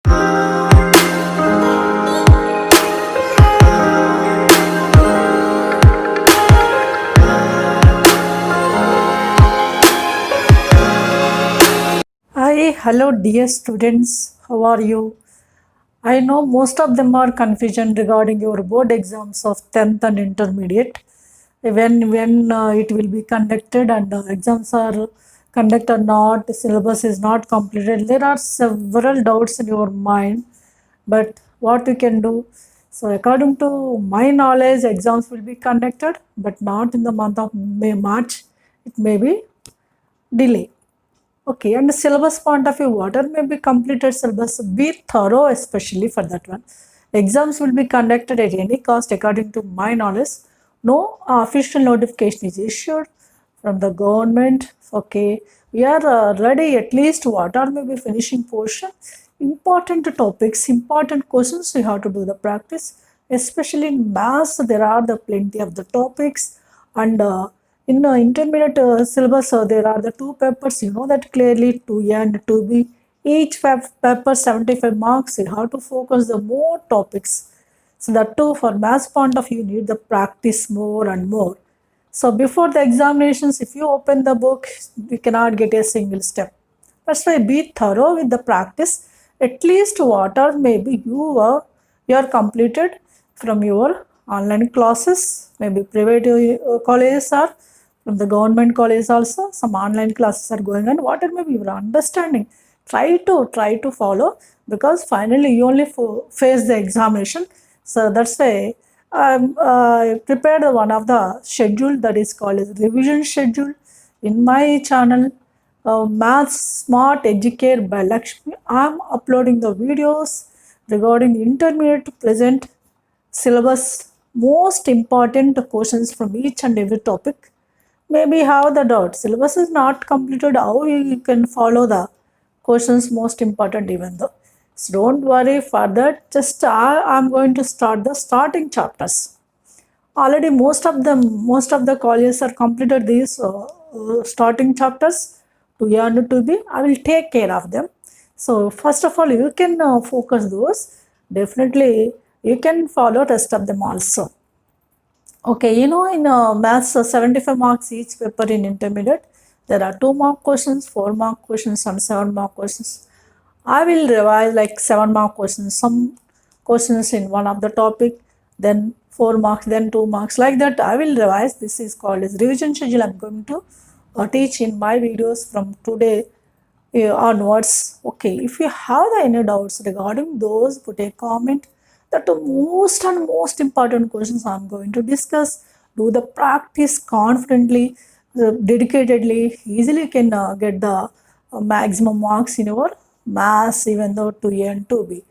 Hi, hello dear students, how are you? I know most of them are confusion regarding your board exams of 10th and intermediate. When it will be conducted and exams are conducted or not, the syllabus is not completed. There are several doubts in your mind, but what we can do? So according to my knowledge, exams will be conducted, but not in the month of March. It may be delay. Okay, and the syllabus point of view, what are maybe completed syllabus? Be thorough, especially for that one. Exams will be conducted at any cost, according to my knowledge. No official notification is issued from the government. Okay, we are ready at least what are maybe finishing portion. Important topics, important questions, we have to do the practice. Especially in maths, there are the plenty of the topics and in the intermediate syllabus, there are the two papers, you know that clearly, 2A and 2B. Each paper 75 marks, you have to focus the more topics. So that too, for maths point of view, you need the practice more and more. So before the examinations, if you open the book, you cannot get a single step. That's why be thorough with the practice. At least what are maybe you are completed from your online classes, maybe private colleges or from the government college also. Some online classes are going on. What are maybe your understanding? Try to follow, because finally you only face the examination. So that's why I prepared one of the schedule that is called as revision schedule in my channel, Maths Smart Educate by Lakshmi. I am uploading the videos regarding the intermediate to present syllabus, most important questions from each and every topic. Maybe have the doubt. Syllabus is not completed. How you can follow the questions most important even though. So don't worry for that. Just I'm going to start the starting chapters. Already most of the colleges are completed these starting chapters to A and to B. I will take care of them. So first of all, you can focus those. Definitely, you can follow rest of them also. Okay, you know in maths, 75 marks each paper in intermediate. There are 2 mark questions, 4 mark questions, and 7 mark questions. I will revise like 7 mark questions, some questions in one of the topic, then 4 marks, then 2 marks, like that. I will revise. This is called as revision schedule. I'm going to teach in my videos from today onwards. Okay, if you have any doubts regarding those, put a comment. That the most and most important questions I'm going to discuss. Do the practice confidently, dedicatedly, easily can get the maximum marks in your maths, even though 2A and 2B.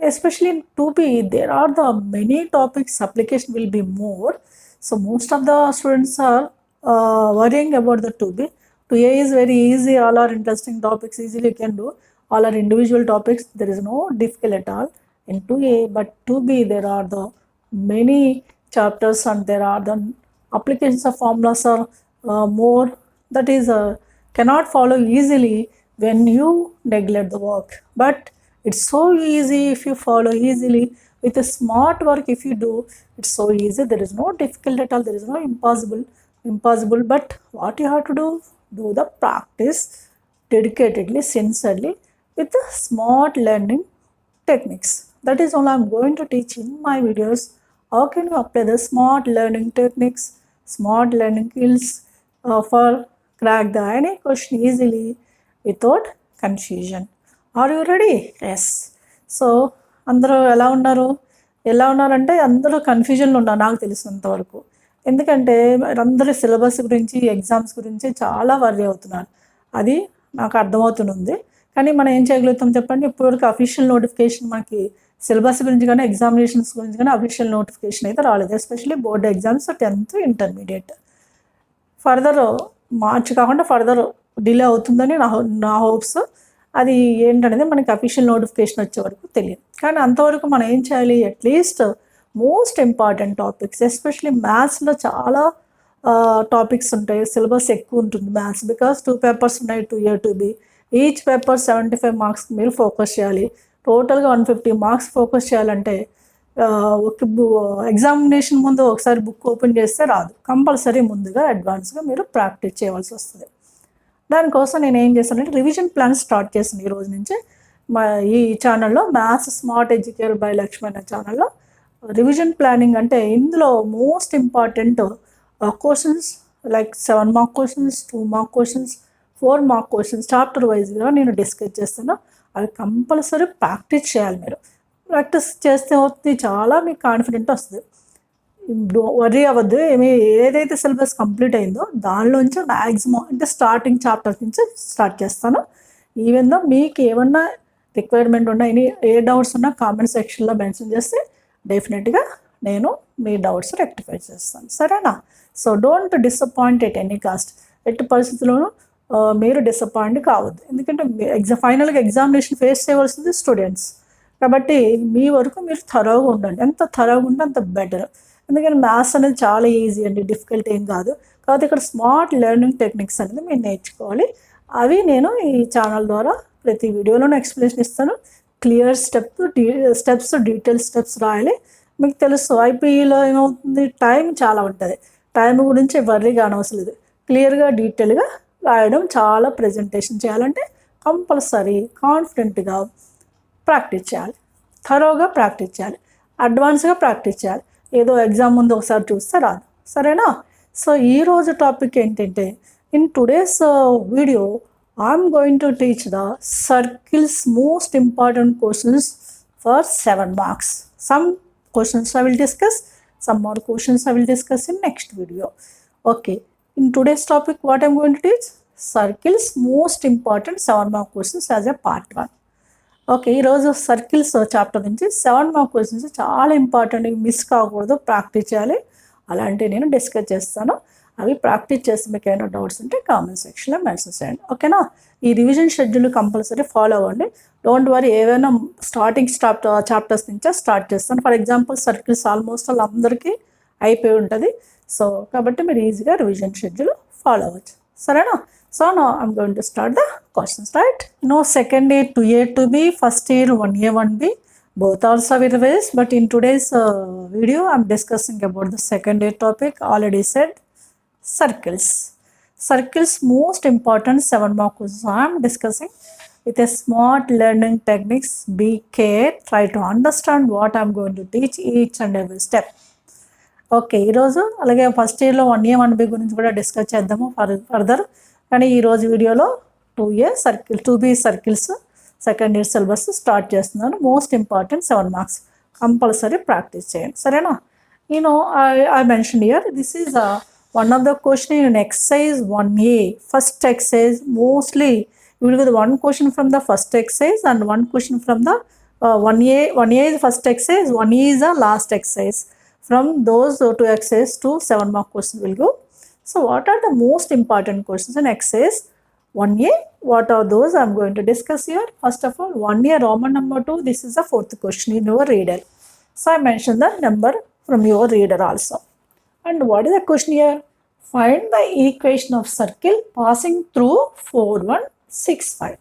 Especially in 2B, there are the many topics, application will be more. So most of the students are worrying about the 2B. 2A is very easy, all are interesting topics, easily you can do. All are individual topics, there is no difficult at all in 2A, but 2B there are the many chapters and there are the applications of formulas are more, that is cannot follow easily when you neglect the work. But it's so easy if you follow easily with a smart work. If you do, it's so easy. There is no difficult at all. There is no impossible. But what you have to do the practice dedicatedly, sincerely, with the smart learning techniques. That is all I'm going to teach in my videos. How can you apply the smart learning techniques, smart learning skills for crack the any question easily without confusion. Are you ready? Yes. So అందరూ ఎలా ఉన్నారంటే అందరూ కన్ఫ్యూజన్లో ఉన్నారు నాకు తెలిసినంత వరకు. ఎందుకంటే అందరూ సిలబస్ గురించి, ఎగ్జామ్స్ గురించి చాలా వర్రీ అవుతున్నారు. అది నాకు అర్థమవుతుంది. కానీ మనం ఏం చేయగలుగుతాం చెప్పండి? ఇప్పటివరకు అఫీషియల్ నోటిఫికేషన్ మనకి సిలబస్ గురించి కానీ, ఎగ్జామినేషన్స్ గురించి కానీ అఫీషియల్ నోటిఫికేషన్ అయితే రాలేదు. Especially board exams 10th intermediate. Further March కాకుండా ఫర్దర్ డిలే అవుతుందని నా హోప్స్. అది ఏంటనేది మనకి అఫీషియల్ నోటిఫికేషన్ వచ్చే వరకు తెలియదు. కానీ అంతవరకు మనం ఏం చేయాలి? At least most important topics, especially మ్యాథ్స్లో చాలా టాపిక్స్ ఉంటాయి. సిలబస్ ఎక్కువ ఉంటుంది మ్యాథ్స్, బికాస్ 2 పేపర్స్ ఉన్నాయి, 2A 2B. Each paper 75 marks మీరు ఫోకస్ చేయాలి. టోటల్గా 150 మార్క్స్ ఫోకస్ చేయాలంటే ఒక ఎగ్జామినేషన్ ముందు ఒకసారి బుక్ ఓపెన్ చేస్తే రాదు. కంపల్సరీ ముందుగా అడ్వాన్స్గా మీరు ప్రాక్టీస్ చేయవలసి వస్తుంది. దానికోసం నేను ఏం చేశానంటే రివిజన్ ప్లాన్ స్టార్ట్ చేశాను ఈ రోజు నుంచి. ఈ ఛానల్లో maths smart educator by Lakshmi అనే ఛానల్లో రివిజన్ ప్లానింగ్ అంటే ఇందులో most important questions like 7 mark questions, 2 mark questions, 4 mark questions chapter వైజ్గా నేను డిస్కస్ చేస్తాను. అవి కంపల్సరీ ప్రాక్టీస్ చేయాలి. మీరు ప్రాక్టీస్ చేస్తే అవుతుంది, చాలా మీకు కాన్ఫిడెంట్ వస్తుంది. వరీ అవ్వద్దు. ఏదైతే సిలబస్ కంప్లీట్ అయిందో దానిలోంచి మ్యాక్సిమం అంటే స్టార్టింగ్ చాప్టర్ నుంచి స్టార్ట్ చేస్తాను. ఈవెన్ దో మీకు ఏమన్నా రిక్వైర్మెంట్ ఉన్నా ఏ డౌట్స్ ఉన్నా కామెంట్ సెక్షన్లో మెన్షన్ చేస్తే డెఫినెట్గా నేను మీ డౌట్స్ రెక్టిఫై చేస్తాను, సరేనా? So don't disappoint at any cost. ఎట్టి పరిస్థితుల్లోనూ మీరు డిసప్పాయింట్ కావద్దు. ఎందుకంటే ఫైనల్గా ఎగ్జామినేషన్ ఫేస్ చేయవలసింది స్టూడెంట్స్ కాబట్టి మీ వరకు మీరు థరోగా ఉండండి. ఎంత థరోగా ఉంటే అంత బెటర్. ఎందుకంటే మ్యాథ్స్ అనేది చాలా ఈజీ అండి, డిఫికల్ట్ ఏం కాదు. కాబట్టి ఇక్కడ స్మార్ట్ లెర్నింగ్ టెక్నిక్స్ అనేది మీరు నేర్చుకోవాలి. అవి నేను ఈ ఛానల్ ద్వారా ప్రతి వీడియోలోనూ ఎక్స్ప్లెనేషన్ ఇస్తాను. క్లియర్ స్టెప్స్ డీటెయిల్ స్టెప్స్ రాయాలి. మీకు తెలుసు ఐపీఈలో ఏమవుతుంది, టైం చాలా ఉంటుంది. టైం గురించి వర్రీగా అనవసరం లేదు. క్లియర్గా డీటెయిల్గా రాయడం, చాలా ప్రజెంటేషన్ చేయాలంటే కంపల్సరీ కాన్ఫిడెంట్గా ప్రాక్టీస్ చేయాలి, థరోగా ప్రాక్టీస్ చేయాలి, అడ్వాన్స్గా ప్రాక్టీస్ చేయాలి. ఏదో ఎగ్జామ్ ముందు ఒకసారి చూస్తే రాదు, సరేనా? సో ఈరోజు టాపిక్ ఏంటంటే in today's video I'm going to teach the circles most important questions for 7 marks. Some questions I will discuss, some more questions I will discuss in next video. Okay, in today's topic what I'm going to teach, circles most important 7 mark questions as a part 1. Okay, ఈరోజు circles chapter నుంచి 7 mark questions చాలా important, miss కాకూడదు, practice చేయాలి. అలాంటివి నేను discuss చేస్తాను. అవి practice చేసి మీకు ఏమైనా డౌట్స్ ఉంటే కామెంట్ సెక్షన్లో మెన్షన్ చేయండి, ఓకేనా? ఈ రివిజన్ షెడ్యూల్ కంపల్సరీ ఫాలో అవ్వండి. డోంట్ వరీ, ఏవైనా స్టార్టింగ్ చాప్టర్స్ నుంచే స్టార్ట్ చేస్తాను. ఫర్ ఎగ్జాంపుల్ సర్కిల్స్ ఆల్మోస్ట్ అందరికీ అయిపోయి ఉంటుంది. సో కాబట్టి మీరు ఈజీగా రివిజన్ షెడ్యూల్ ఫాలో అవ్వచ్చు, సరేనా? So now I'm going to start the questions, right? Second year 2A 2B, first year 1A 1B, both also will raise. But in today's video I'm discussing about the second year topic. Already said circles. Circles most important 7 mark questions I'm discussing with a smart learning techniques. Be care, try to understand what I'm going to teach each and every step. Okay, ఈరోజు అలాగే first ఇయర్లో 1A 1B గురించి కూడా discuss చేద్దాము further. కానీ ఈరోజు వీడియోలో 2B circles second year syllabus start చేస్తున్నాను. Most important 7 marks compulsory practice చేయండి, సరేనా? I mentioned here this is one of the question in exercise 1A. First exercise, mostly you will get one question from the first exercise and one question from the 1A. 1A is first exercise, 1E is the last exercise. From those 2 exercises to 7 mark questions will go. So what are the most important questions in exercise 1A? What are those I'm going to discuss here. First of all, 1A Roman number 2, this is the 4th question in your reader. So I mentioned the number from your reader also. And what is the question here? Find the equation of circle passing through 4 1 6 5.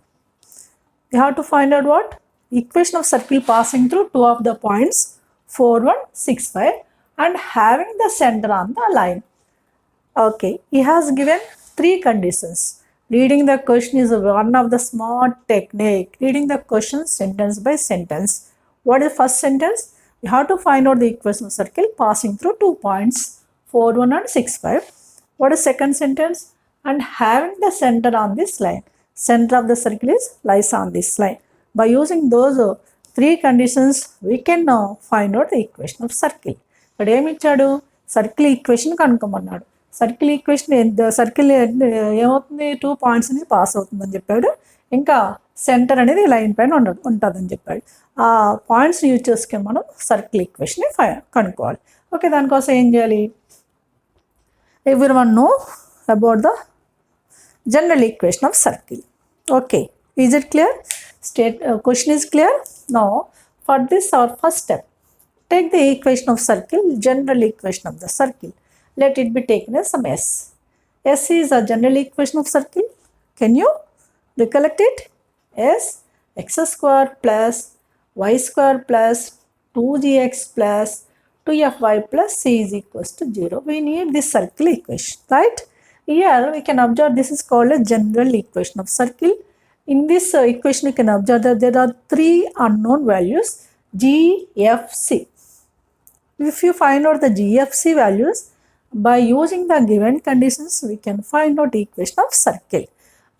You have to find out what? Equation of circle passing through 2 of the points 4 1 6 5 and having the center on the line. Okay, he has given 3 conditions. Reading the question is one of the smart technique. Reading the question sentence by sentence. What is first sentence? You have to find out the equation of circle passing through 2 points 4 1 and 6 5. What is second sentence? And having the center on this line. Center of the circle lies on this line. By using those 3 conditions, we can now find out the equation of circle. ఇక్కడ ఏమి ఇచ్చాడు? Circle equation కనుక్కోమన్నాడు. Circle equation circle ఏమవుతుంది, 2 points నుంచి pass అవుతుందని చెప్పాడు. ఇంకా centre అనేది లైన్ పైన ఉంటుందని చెప్పాడు. ఆ పాయింట్స్ యూజ్ చేసుకొని మనం సర్కిల్ ఈక్వేషన్ని కనుక్కోవాలి. ఓకే, దానికోసం ఏం చేయాలి? Everyone know about the general equation of circle. Okay, is it clear? Question is clear? Now for this our first step, take the equation of circle, general equation of the circle. Let it be taken as some S. S is a general equation of circle. Can you recollect it? S x square plus y square plus 2gx plus 2fy plus c is equals to 0. We need this circle equation, right? Here we can observe this is called a general equation of circle. In this equation you can observe that there are three unknown values g, f, c. If you find out the g, f, c values by using the given conditions, we can find out equation of circle.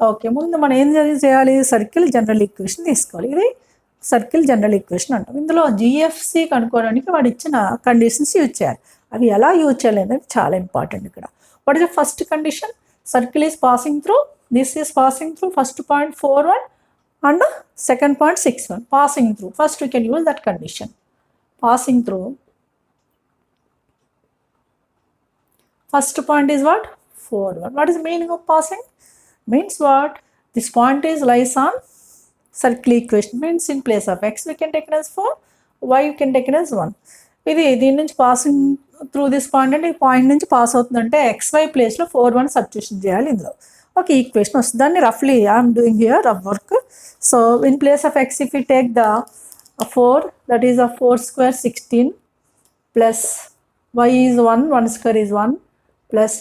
Okay, ముందు మనం ఏం చేయాలి? Circle general equation తీసుకోవాలి. ఇది circle general equation అంటాం. ఇందులో GFC కనుక్కోవడానికి వాడు ఇచ్చిన కండిషన్స్ యూజ్ చేయాలి. అవి ఎలా యూజ్ చేయాలి అనేది చాలా ఇంపార్టెంట్ ఇక్కడ. What is the first condition? Circle is passing through, this is passing through first point 4, 1 and second point 6, 1. Passing through. First we can use that condition. Passing through. First point is what? 4, 1. What is the meaning of passing? Means what? This point is lies on circle equation. Means in place of x we can take it as 4, y we can take it as 1. ఇది దీని నుంచి passing through this point అంటే ఈ point నుంచి pass అవుతుందంటే xy ప్లేస్లో 4, 1 substitution చేయాలి. ఇందులో ఒక ఈక్వేషన్ వస్తుంది. దాన్ని రఫ్లీ I'm doing here rough work. So in place of x if we take the 4, that is a 4 square 16 plus y is 1, 1 square is 1 plus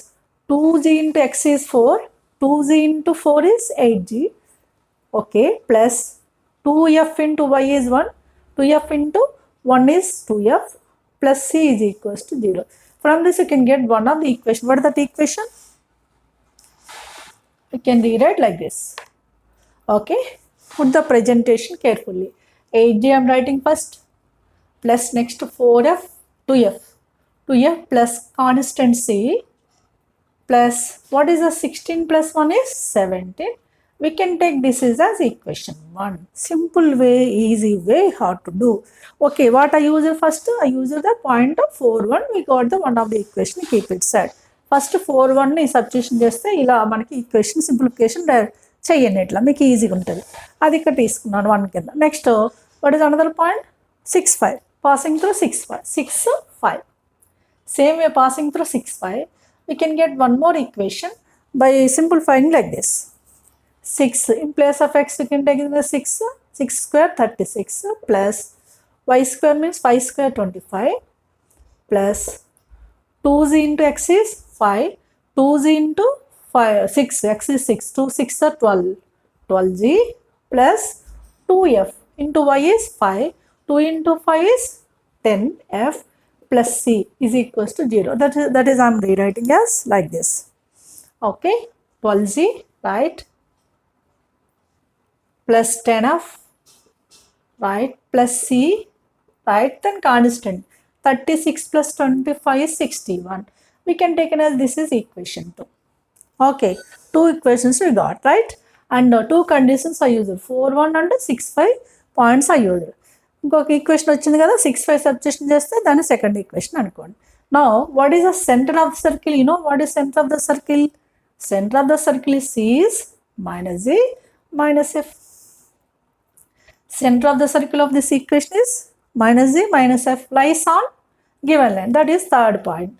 2g into x is 4, 2g into 4 is 8g, okay, plus 2f into y is 1, 2f into 1 is 2f plus c is equals to 0. From this you can get one of the equation. What is that equation? You can rewrite like this. Okay, put the presentation carefully. 8g I am writing first, plus next 4f, 2f plus constant c, plus what is the 16 plus 1 is 17. We can take this as equation 1. Simple way, easy way how to do. Okay, what I use first? I use the point of 4, 1. We got the one of the equation, keep it set. First 4, 1 ని substitution చేస్తే ఇలా మనకి equation simplification చేయండి. ఇట్లా మీకు ఈజీగా ఉంటుంది. అది ఇక్కడ తీసుకున్నాను 1 కింద. Next what is another point? 6, 5. Passing through 6, 5. 6, 5. Same way passing through 6, 5. We can get one more equation by simplifying like this. 6 in place of x we can take the 6 square 36 plus y square means 5 square 25 plus 2z into x is 5, 2z into 5, 6, x is 6, 2 6 are 12, 12z plus 2f into y is 5, 2 into 5 is 10f plus c is equals to 0. That is I am rewriting as like this. Okay, 12z, right, plus 10f, right, plus c, right, then constant 36 plus 25 is 61. We can take it as this is equation 2. Okay, 2 equations we got, right, and 2 conditions are used, 4, 1 and 6, 5 points are used. ఇంకొక equation వచ్చింది కదా, 6, 5 substitution చేస్తే దాన్ని second equation అనుకోండి. Now what is the centre of the circle? You know what is centre of the circle? Center of the circle is C is minus Z minus F. Center of the circle of this equation is minus Z minus F lies on given line. That is third point.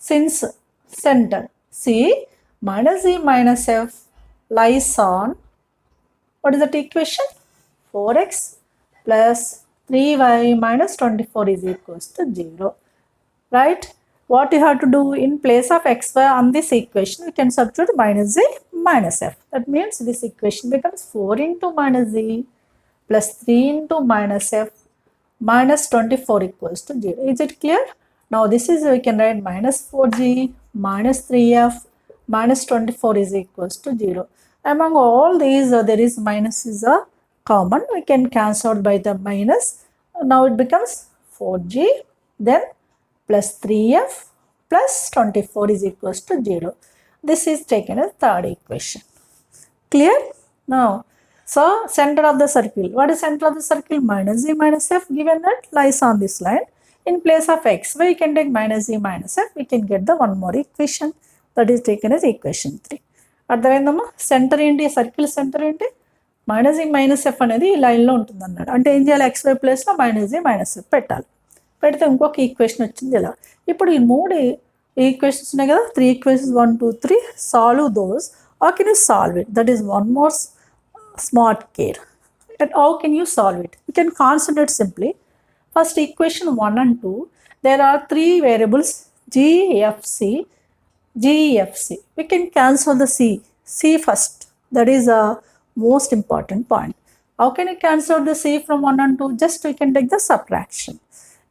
Since center C minus Z minus F lies on, what is that equation? 4x plus 3y minus 24 is equals to 0. Right? What you have to do, in place of xy on this equation, we can substitute minus z minus f. That means this equation becomes 4 into minus z plus 3 into minus f minus 24 equals to 0. Is it clear? Now this is, we can write minus 4g minus 3f minus 24 is equals to 0. Among all these, there is minus is a common. We can cancel out by the minus. Now it becomes 4g then plus 3f plus 24 is equals to 0. This is taken as third equation. Clear? Now, so center of the circle. What is center of the circle? Minus z minus f, given that lies on this line. In place of x, we can take minus z minus f. We can get the one more equation. That is taken as equation 3. అర్థమైందమ్మా? Centre ఏంటి? Circle centre ఏంటి? Minus G minus F అనేది ఈ లైన్లో ఉంటుంది అన్నాడు. అంటే ఏం చేయాలి? ఎక్స్వై ప్లేస్లో మైనస్ జీ మైనస్ ఎఫ్ పెట్టాలి. పెడితే ఇంకొక ఈక్వేషన్ వచ్చింది ఇలా. ఇప్పుడు ఈ 3 ఈక్వేషన్స్ ఉన్నాయి కదా, 3 equations 1, 2, 3, solve those are can you solve it? That is one more smart care. And how can you solve it? You can concentrate simply. First, equation 1 and 2, there are three variables G, F, C. G, F, C. We can cancel the C. C first. That is a most important point. How can you cancel the C from 1 and 2? Just we can take the subtraction.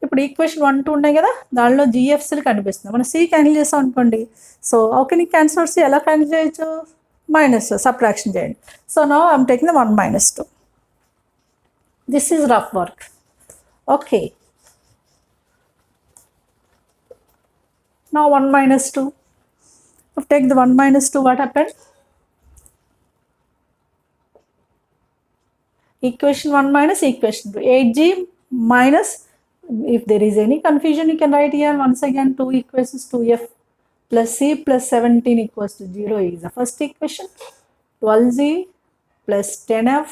ఇప్పుడు equation 1 2 ఉన్నాయి కదా, దానిలో జిఎఫ్సీలు కనిపిస్తుంది, మనం C cancel చేస్తాం అనుకోండి. So how can you cancel C? ఎలా cancel చేయొచ్చు? మైనస్ సబ్ట్రాక్షన్ చేయండి. So now I'm taking the 1 minus 2. This is rough work. Okay, now 1 minus 2. If take the 1 minus 2, what happened? Equation 1 minus equation 2. 8G minus, if there is any confusion, you can write here once again 2 equations 2F plus C plus 17 equals to 0 is the first equation. 12Z plus 10F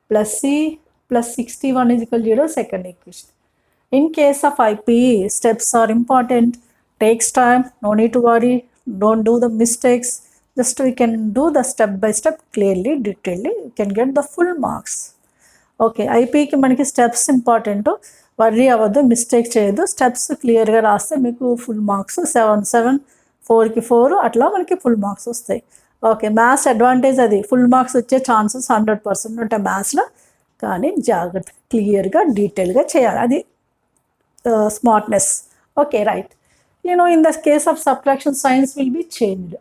plus C plus 61 is equal to 0, second equation. In case of IP, steps are important. Takes time, no need to worry, don't do the mistakes, just we can do the step by step clearly, detailedly, you can get the full marks. Okay, IP ki manaki steps important, worry avadu, mistake cheyadu, steps clear ga raste meeku full marks 7 7 4 ki 4 atla manaki full marks vastayi. Okay, maths advantage adi, full marks వచ్చే chances 100% ఉంటాయి maths లో, కానీ జాగ్రత్త clear గా detail గా చేయాలి, అది smartness. Okay, right. You know, in the case of subtraction, signs will be changed.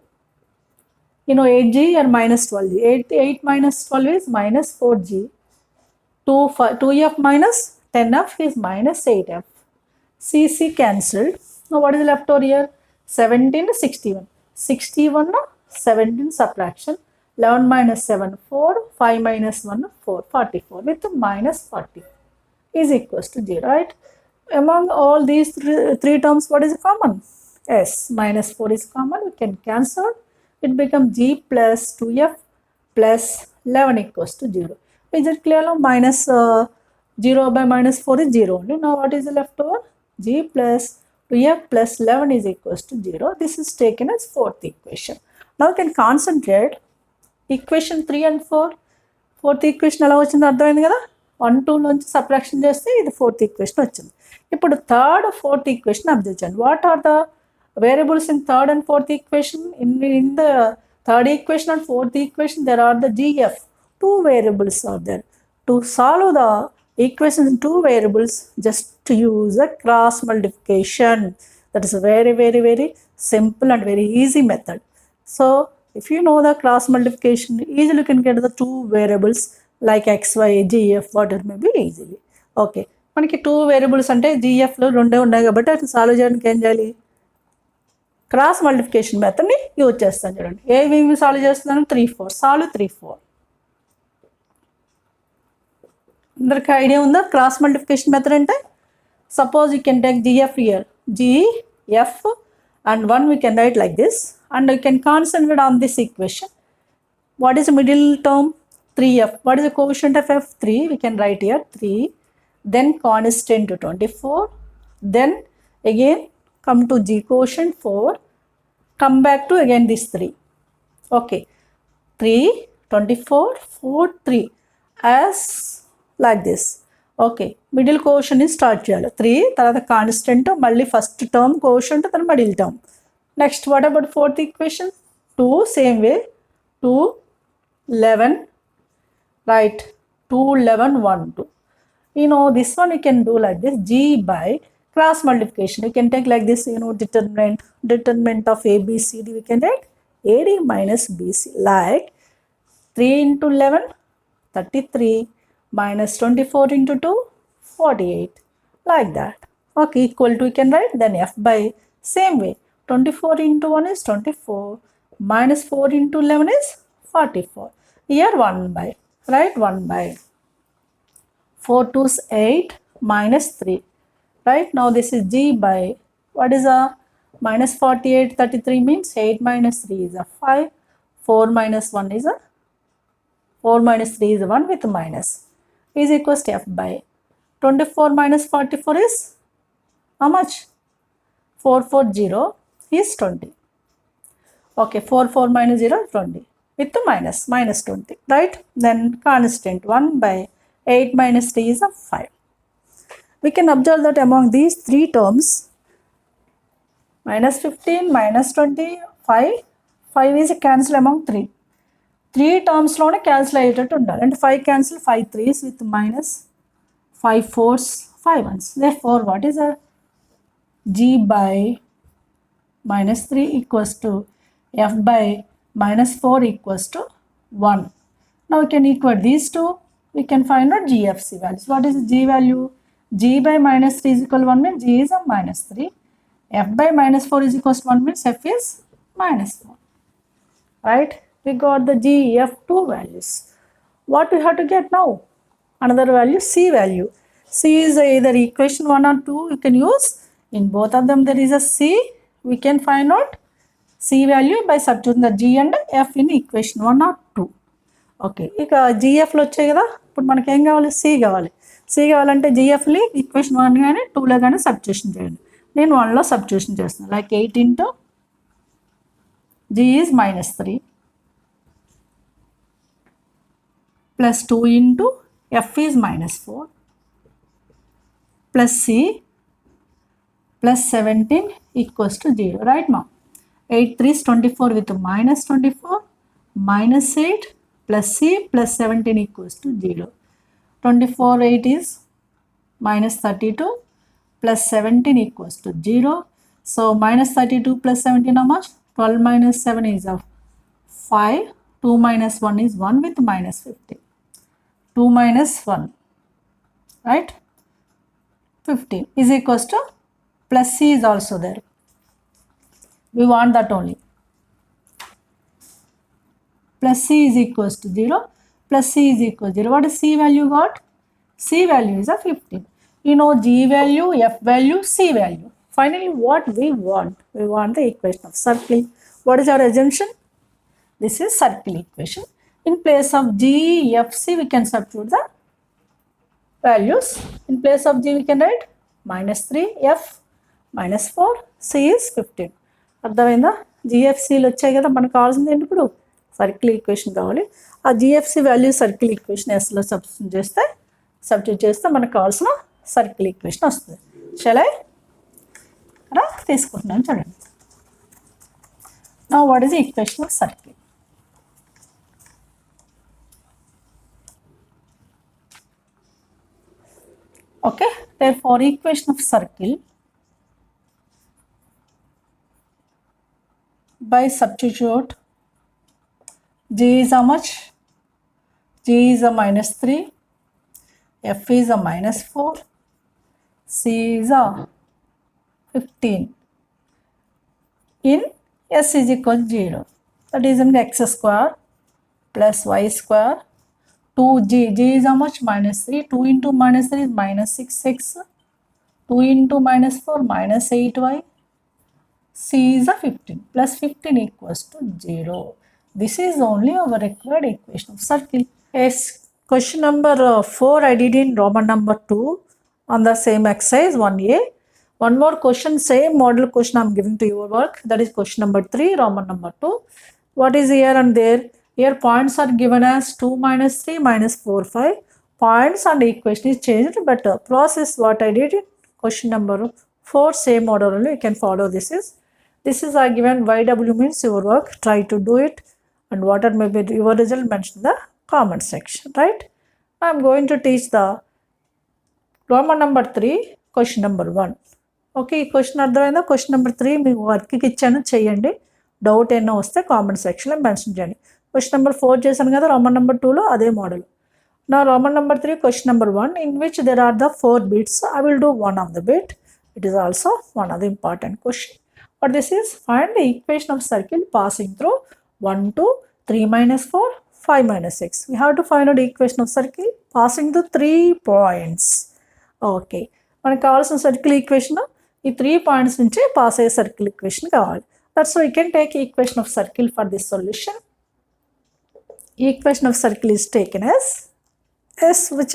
You know, 8G and minus 12G. 8 minus 12 is minus 4G. 2F minus 10F is minus 8F. CC cancelled. Now, what is left over here? 17 to 61. 61 to 17 subtraction. 11 minus 7, 4. 5 minus 1, 4. 44 with minus 40 is equals to 0, right? Among all these three terms, what is common? S minus 4 is common. We can cancel. It becomes G plus 2F plus 11 equals to 0. Is it clear now? Minus 0 by minus 4 is 0 only. Now what is left over? G plus 2F plus 11 is equals to 0. This is taken as fourth equation. Now we can concentrate. Equation 3 and 4. Fourth equation ఎలా వచ్చిందో అర్థమైంది కదా, 1 2 నుంచి subtraction చేస్తే ఇది fourth equation వచ్చింది. ఇప్పుడు third fourth equation observe చేయండి. What are the variables in third and fourth equation? In the third equation and fourth equation there are the GF. Two variables are there. To solve the equation in two variables, just to use a cross multiplication. That is a very very very simple and very easy method. So if you know the cross multiplication, easily you can get the two variables like XY, GF, whatever may be easily. Okay, మనకి 2 variables అంటే జిఎఫ్లో 2 ఉన్నాయి కాబట్టి అది solve చేయడానికి ఏం చేయాలి? Cross multiplication మెథడ్ని use చేస్తాను. చూడండి, ఏమేమి సాల్వ్ చేస్తున్నాను? 3 4. సాల్వ్ 3 4. అందరికి ఐడియా ఉందా క్రాస్ మల్టిప్లికేషన్ మెథడ్ అంటే? Suppose you can take GF here, GF and 1 we can write like this, and you can concentrate on this equation. What is the middle term? 3F. What is the coefficient of F? 3. We can write here 3, then constant to 24, then again come to G quotient 4, come back to again this 3. Okay, 3 24 4 3 as like this. Okay, middle quotient start చేయాలి. 3 తర్వాత constant, మళ్ళీ first term quotient, తర్వాత middle term. Next what about fourth equation? 2 same way, 2 11, right, 2 11 1 2. You know, this one you can do like this, G by cross multiplication. You can take like this, you know, determinant of ABCD. We can write AD minus BC, like 3 into 11 33 minus 24 into 2 48, like that. Okay, equal to, you can write then F by same way, 24 into 1 is 24, minus 4 into 11 is 44. Here 1 by, right, 1 by 4 2's 8 minus 3, right. Now this is G by, what is a minus 48 33 means 8 minus 3 is a 5, 4 minus 1 is a 4 minus 3 is a 1 with minus, is equals to F by 24 minus 44 is how much? 440 is 20. Okay, 4 4 minus 0 is 20. with minus 20, right? Then constant 1 by 8 minus 3 is a 5. We can observe that among these three terms, minus 15, minus 20, 5 is a cancel among 3. 3 terms cancel అయ్యేటట్టు ఉండాలి. And 5 cancel 5 3s with minus 5 4s 5 1s. Therefore, what is a g by minus 3 equals to f by minus 4 equals to 1. Now we can equate these two. We can find out GFC values. What is the G value? G by minus 3 is equal to 1 means G is a minus 3. F by minus 4 is equal to 1 means F is minus 4. Right? We got the G, F, 2 values. What we have to get now? Another value, C value. C is either equation 1 or 2 you can use. In both of them there is a C. We can find out C value by substituting the G and F in equation 1 or 2. Okay, ఇక జిఎఫ్లో వచ్చాయి కదా. ఇప్పుడు మనకి ఏం కావాలి? C కావాలి. C కావాలంటే జిఎఫ్ని equation 1 కానీ 2లో కానీ సబ్స్టిట్యూషన్ చేయండి. నేను 1లో సబ్స్టిట్యూషన్ చేస్తున్నాను. Like 8 into G is minus 3 plus 2 into F is minus 4 plus C plus 17 equals to 0. Right మా? 8 3s 24 with minus 24 minus 8 plus C plus 17 equals to 0. 24 8 is minus 32 plus 17 equals to 0. So minus 32 plus 17 how much? 12 minus 7 is 5. 2 minus 1 is 1 with minus 50. 2 minus 1, right? 15 is equals to plus C is also there. We want that only. Plus C is equals to 0. Plus C is equal to 0. What is C value got? C value is a 15. You know G value, F value, C value. Finally, what we want? We want the equation of circle. What is our assumption? This is circle equation. In place of G, F, C, we can substitute the values. In place of G, we can write minus 3, F, minus 4, C is 15. అర్థమైందా? జిఎఫ్సీలు వచ్చాయి కదా. మనకు కావాల్సింది ఏంటి? ఇప్పుడు circle equation కావాలి. ఆ GFC value circle equation ఎస్లో సబ్స్టిట్యూట్ చేస్తే మనకు కావాల్సిన సర్కిల్ ఈక్వేషన్ వస్తుంది. చలో ఇక్కడ తీసుకుంటున్నాను చూడండి. Now what is the equation of circle? Okay, therefore equation of circle by substitute G is how much? G is a minus 3, F is a minus 4, C is a 15. In S is equal to 0. That is in x square plus y square 2G. G is how much? Minus 3. 2 into minus 3 is minus 6x. 2 into minus 4 minus 8y. C is a 15 plus 15 equals to 0. This is only our required equation of circle. Yes, question number 4 I did in Roman number 2 on the same exercise 1A. One more question, same model question I am giving to your work. That is question number 3, Roman number 2. What is here and there? Here points are given as 2 minus 3 minus 4 5. Points and equation is changed, but process what I did in question number 4, same order only you can follow. This is given YW means your work. Try to do it, and whatever may be your result mention in the comment section, right? I am going to teach the Roman number 3, question number 1. Okay, question అర్థమైందా? Question number 3 మీకు వర్క్కి ఇచ్చాను, చేయండి. Doubt ఏమైనా వస్తే comment సెక్షన్లో mention చేయండి. Question number 4 చేశాను కదా, రోమన్ నెంబర్ 2లో అదే మోడల్. నా Roman number 3 question number 1 in which there are the 4 bits. I will do one of the bit. It is also one of the important question. But this is find the equation of circle passing through 1 2 3 minus 4 5 minus 6. We have to find out the equation of circle passing through 3 points. Okay, మనకు కావాల్సిన circle equation ఈ 3 points నుంచి pass అయ్యే circle equation కావాలి. That's why you can take equation of circle for this solution. Equation of circle is taken as S. Which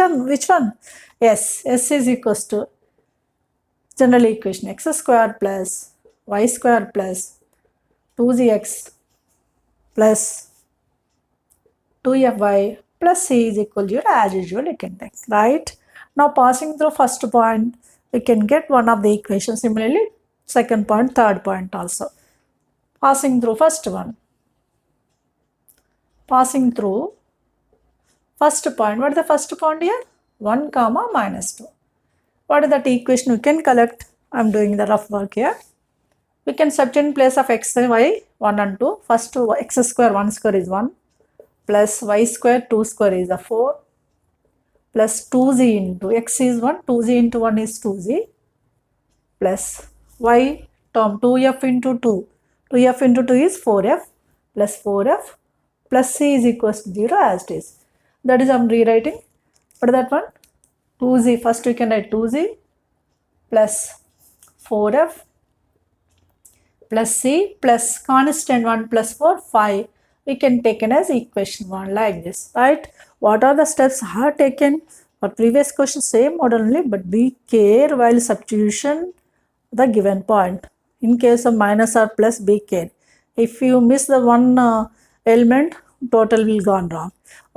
one? S. S is equals to general equation x square plus y square plus 2gx plus 2fy plus c is equal to 0 as usual you can take, right? Now passing through first point, we can get one of the equations. Similarly, second point, third point also. Passing through first one. Passing through first point. What is the first point here? 1 comma minus 2. What is that equation we can collect? I am doing the rough work here. We can substitute in place of x and y 1 and 2. First x square 1 square is 1 plus y square 2 square is a 4 plus 2z into x is 1, 2z into 1 is 2z plus y term 2f into 2. 2f into 2 is 4f plus 4f plus c is equals to 0 as it is. That is I am rewriting. What is that one? 2z. First we can write 2z plus 4f plus c plus constant 1 plus 4, 5. We can take it as equation 1 like this, right? What are the steps I have taken? For previous question, same model only, but be care while substitution the given point. In case of minus or plus, be care. If you miss the one element, total will gone wrong.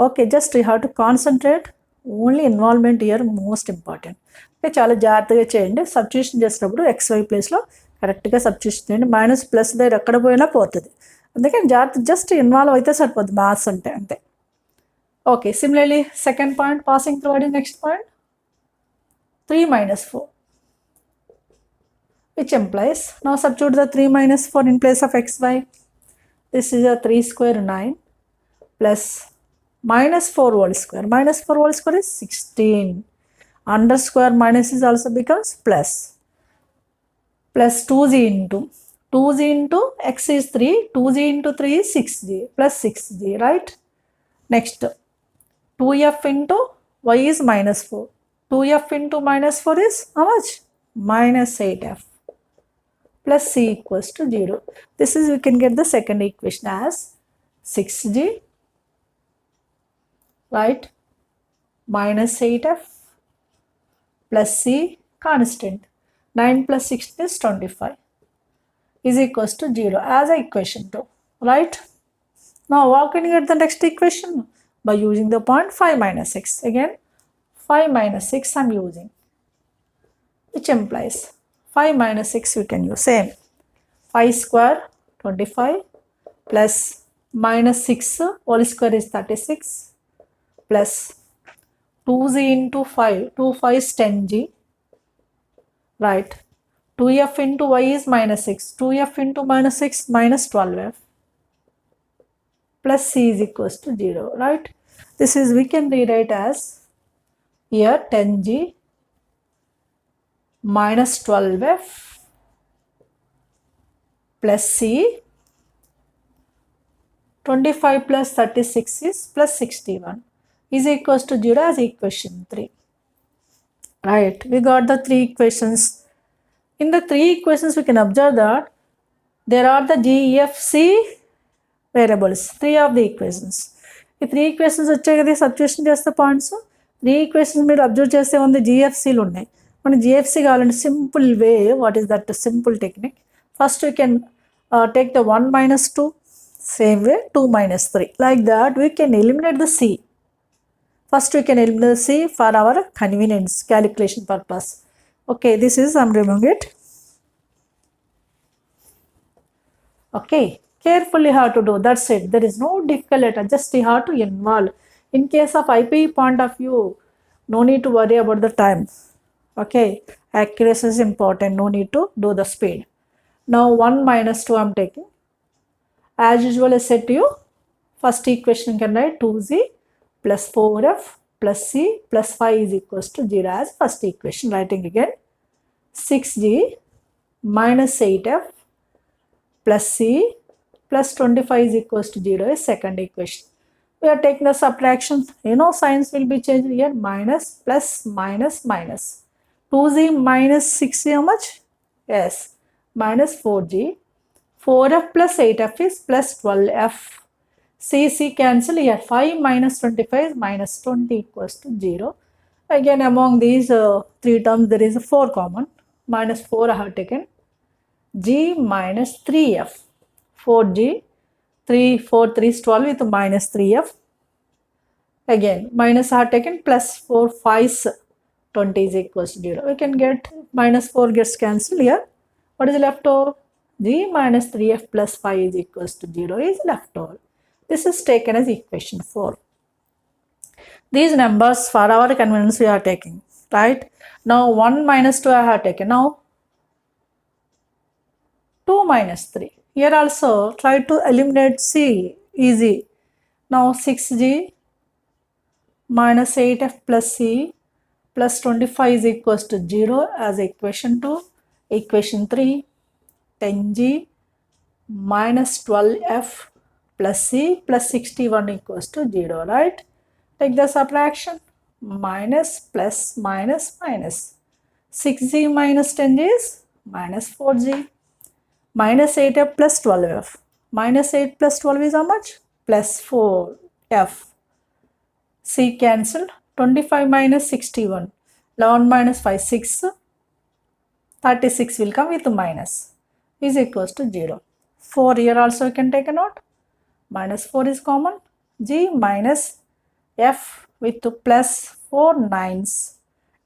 Okay, just you have to concentrate. Only involvement here most important. Okay, చాలా జాగ్రత్తగా చేయండి. Substitution చేసినప్పుడు xy ప్లేస్లో కరెక్ట్గా substitution చేయండి. Minus plus దగ్గర ఎక్కడ పోయినా పోతుంది. అందుకని జాగ్రత్త జస్ట్ ఇన్వాల్వ్ అయితే సరిపోద్ది మ్యాథ్స్ అంటే అంతే. Okay, similarly second point passing through వాడి next point 3 minus 4, which implies, now substitute the 3 minus 4 in place of xy. This is a 3 square 9 plus minus 4 whole square. Minus 4 whole square is 16. Under square minus is also becomes plus 2z into x is 3, 2z into 3 is 6z plus 6z, right? Next 2f into y is minus 4. 2f into minus 4 is how much? Minus 8f plus c equals to 0. This is, we can get the second equation as 6g, right? Minus 8f plus c constant 9 plus 16 is 25 is equals to 0 as a equation 2, right? Now how can you get the next equation? By using the point 5 minus 6. Again 5 minus 6 I am using, which implies 5 minus 6 we can use same. 5 square 25 plus minus 6 whole square is 36 plus 2z into 5, 2 5 is 10g, right? 2f into y is minus 6, 2f into minus 6 minus 12f plus c is equals to 0, right? This is, we can rewrite as here 10g minus 12f plus c, 25 plus 36 is plus 61 is equals to 0 as equation 3, right? We got the three equations. In the three equations we can observe that there are the g, f, c variables, three of the equations. ఈ three equations వచ్చాయి కదా, substitution చేస్తే points. Three equations మీరు observe చేస్తే ఉంది జిఎఫ్సీలు ఉన్నాయి. మనకి జిఎఫ్సీ కావాలంటే simple way, what is that simple technique? First we can take the 1 minus 2, same way 2 minus 3. Like that we can eliminate the c. First we can eliminate the c for our convenience calculation purpose. Okay, this is, I am removing it. Okay, carefully how to do, that's it. There is no difficult letter, just you have to involve. In case of IP point of view, no need to worry about the time. Okay, accuracy is important, no need to do the speed. Now 1 minus 2 I am taking. As usual I said to you, first equation you can write 2z plus 4f plus c plus 5 is equals to 0 as first equation. Writing again 6g minus 8f plus c plus 25 is equals to 0 is second equation. We are taking the subtraction, you know signs will be changed here, minus plus minus minus. 2z minus 6 how much? Yes, minus 4g. 4f plus 8f is plus 12f. C cancel here. 5 minus 25 is minus 20 equals to 0. Again among these three terms there is a 4 common. Minus 4 I have taken. G minus 3f. 4g. 3, 4, 3 is 12 with minus 3f. Again, minus I have taken plus 4 5s 20 is equals to 0. We can get minus 4 gets cancelled here. What is left over? G minus 3f plus 5 is equals to 0 is left over. This is taken as equation 4. These numbers for our convenience we are taking, right? Now 1 minus 2 I have taken. Now 2 minus 3. Here also try to eliminate C, easy. Now 6G minus 8f plus C plus 25 is equals to 0 as equation 2. Equation 3, 10G minus 12f plus C plus 61 equals to 0, right? Take the subtraction, minus plus minus minus. 6G minus 10G is minus 4G. Minus 8f plus 12f. Minus 8 plus 12 is how much? Plus 4f. C cancelled. 25 minus 61. 11 minus 5, 6. 36 will come with minus. Is equals to 0. 4 here also you can take a note. Minus 4 is common. G minus f with plus 4 9s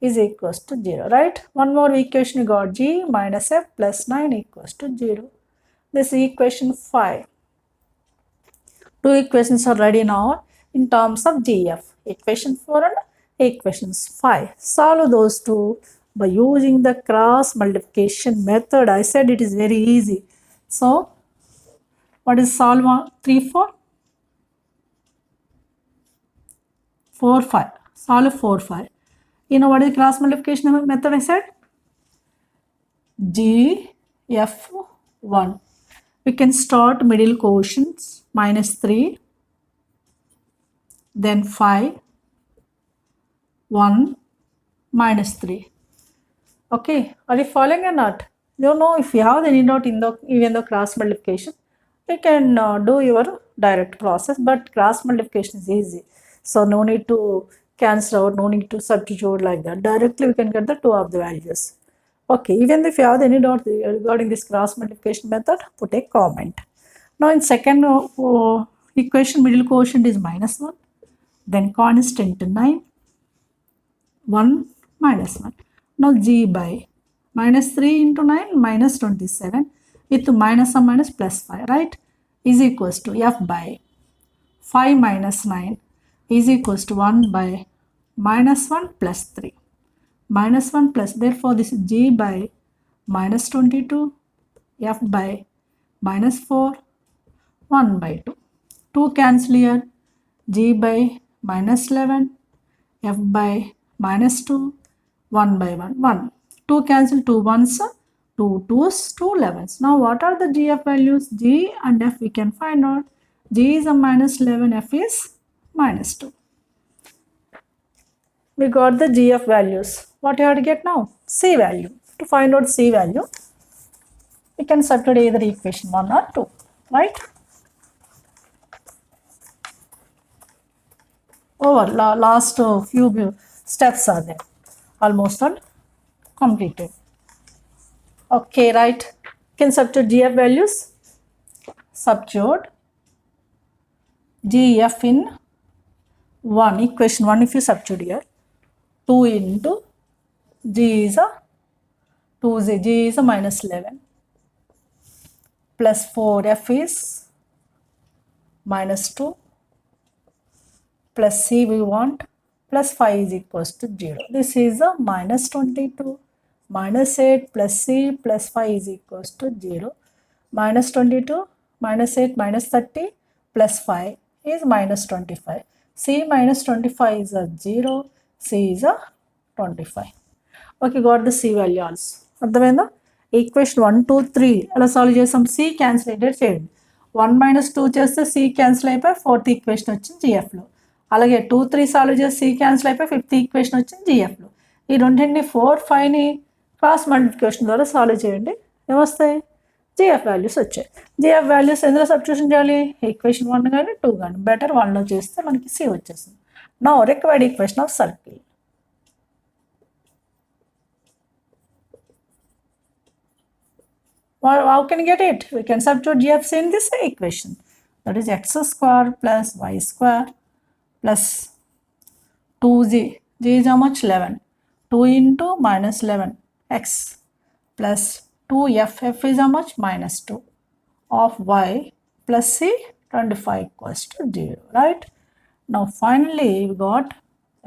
is equals to 0, right? One more equation you got, G minus f plus 9 equals to 0. This is equation 5. Two equations are ready now in terms of GF. Equation 4 and equations 5. Solve those two by using the cross multiplication method. I said it is very easy. So, what is solve 3, 4? 4, 5. Solve 4, 5. You know what is cross multiplication method I said? GF1. We can start middle quotients, minus 3, then 5, 1, minus 3. Okay, are you following or not? You know, if you have any doubt in the even the cross multiplication, you can do your direct process, but cross multiplication is easy. So no need to cancel out, no need to substitute like that. Directly we can get the two of the values. Okay, even if you have any doubt regarding this cross multiplication method, put a comment. Now in second equation, middle quotient is minus 1, then constant 9, 1 minus 1. Now G by minus 3 into 9 minus 27 with minus or minus plus 5, right? Is equals to F by 5 minus 9 is equals to 1 by minus 1 plus 3. Minus 1 plus, therefore this is G by minus 22, F by minus 4, 1 by 2. 2 cancel here, G by minus 11, F by minus 2, 1 by 1, 1. 2 cancel, 2 1s, 2 2s, 2 11s. Now what are the GF values? G and F we can find out. G is a minus 11, F is minus 2. We got the GF values. What you have to get now? C value. To find out C value, we can substitute either equation 1 or 2, right? Over. Last few steps are there. Almost all completed. Okay, right? Can substitute GF values. Substitute GF in 1, equation 1 if you substitute here. 2 into G is a 2Z, G is a minus 11 plus 4, F is minus 2 plus C we want plus 5 is equals to 0. This is a minus 22 minus 8 plus C plus 5 is equals to 0. Minus 22 minus 8 minus 30 plus 5 is minus 25. C minus 25 is a 0. C is a 25. Okay, got the C value also. అర్థమైందా? Equation 1 2 3 అలా solve చేసాం. C క్యాన్సిలేటెడ్ చేయండి. 1 minus 2 చేస్తే C cancel అయిపోయి 4th equation వచ్చింది GFలో. అలాగే 2 3 solve చేసి C cancel అయిపోయి 5th ఈక్వేషన్ వచ్చింది GFలో. ఈ రెండింటిని 4 5ని క్రాస్ మల్టిప్లికేషన్ ద్వారా సాల్వ్ చేయండి. ఏమొస్తాయి? GF వాల్యూస్ వచ్చాయి. GF వాల్యూస్ ఎందులో సబ్స్టిట్యూషన్ చేయాలి? ఈక్వేషన్ 1 కానీ 2 కానీ. బెటర్ 1లో చేస్తే మనకి C వచ్చేస్తుంది. Now required equation of circle. How can you get it? We can substitute GFC in this equation. That is x square plus y square plus 2z, g is how much? 11. 2 into minus 11 x plus 2f, f is how much? Minus 2 of y plus c 25 equals to 0, right? Now finally we got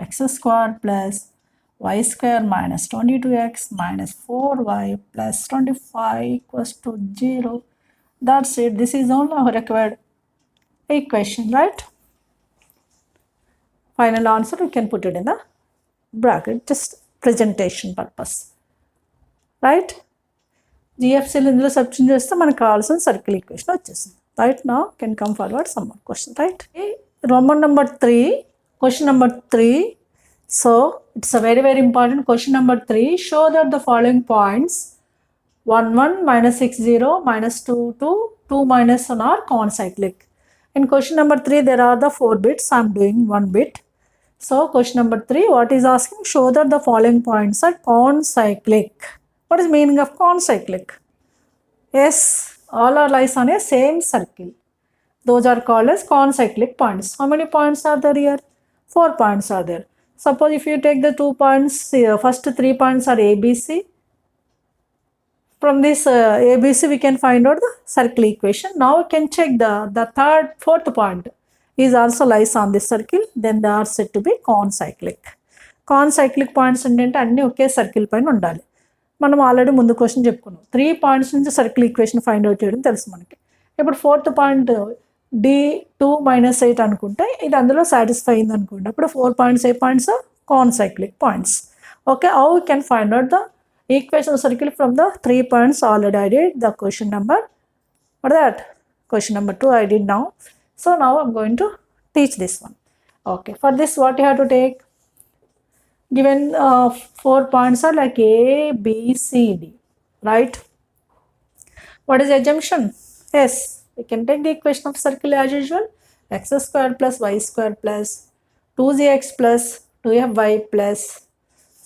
x square plus y square minus 22x minus 4y plus 25 equals to 0. That's it. This is only our required equation, right? Final answer we can put it in the bracket, just presentation purpose, right? GFCలో ఇందులో substitute చేస్తే మనకు కావాల్సిన circle equation వచ్చేసింది, right? నా can come forward some more question, right? Roman number 3, question number 3. So it's a very very important question number 3. Show that the following points 1 1 minus 6 0 minus 2 2 2 minus 1 are concyclic. In question number 3 there are the 4 bits. I am doing 1 bit. So question number 3, what is asking? Show that the following points are concyclic. What is meaning of concyclic? Yes, all are lies on a same circle. Those are called as concyclic points. How many points are there here? 4 points are there. Suppose if you take the 2 points, first 3 points are ABC. From this ABC we can find out the circle equation. Now we can check the fourth point is also lies on this circle. Then they are said to be concyclic. Concyclic points అంటే అన్నీ ఒకే circle పైన ఉండాలి. మనం already ముందు question చెప్పుకున్నాం. 3 points నుంచి circle equation find out చేయడం తెలుసు మనకి. ఇప్పుడు ఫోర్త్ పాయింట్ D2 minus 8 అనుకుంటే ఇది అందులో సాటిస్ఫై అయింది అనుకోండి. అప్పుడు 4 points A points concyclic points. Okay, how we can find out the equation of circle from the 3 points? Already I did the question number, what is that? Question number 2 I did now. So now I'm going to teach this one. Okay, for this what you have to take? Given 4 points are like A, B, C, D, right? What is the assumption? Yes, we can take the equation of circle as usual. X square plus y square plus 2zx plus 2fy plus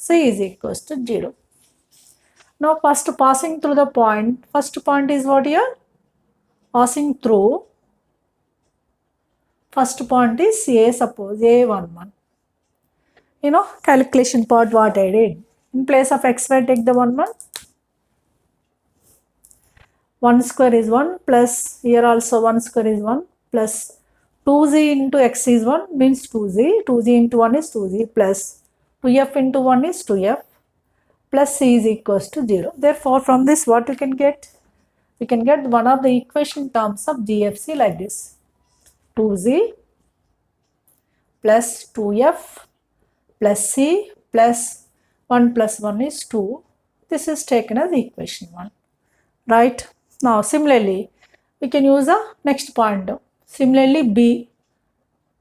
c is equals to 0. Now first passing through the point, first point is what here? Passing through, first point is A, suppose A11. You know, calculation part what I did. In place of xy take the 1 1. 1 square is 1 plus here also 1 square is 1 plus 2z into x is 1 means 2z. 2z into 1 is 2z plus 2f into 1 is 2f. Plus c is equals to 0. Therefore, from this what we can get? We can get one of the equation terms of GFC like this. 2z plus 2f plus c plus 1 plus 1 is 2. This is taken as equation 1. Right? Now, similarly, we can use the next point. Similarly, B.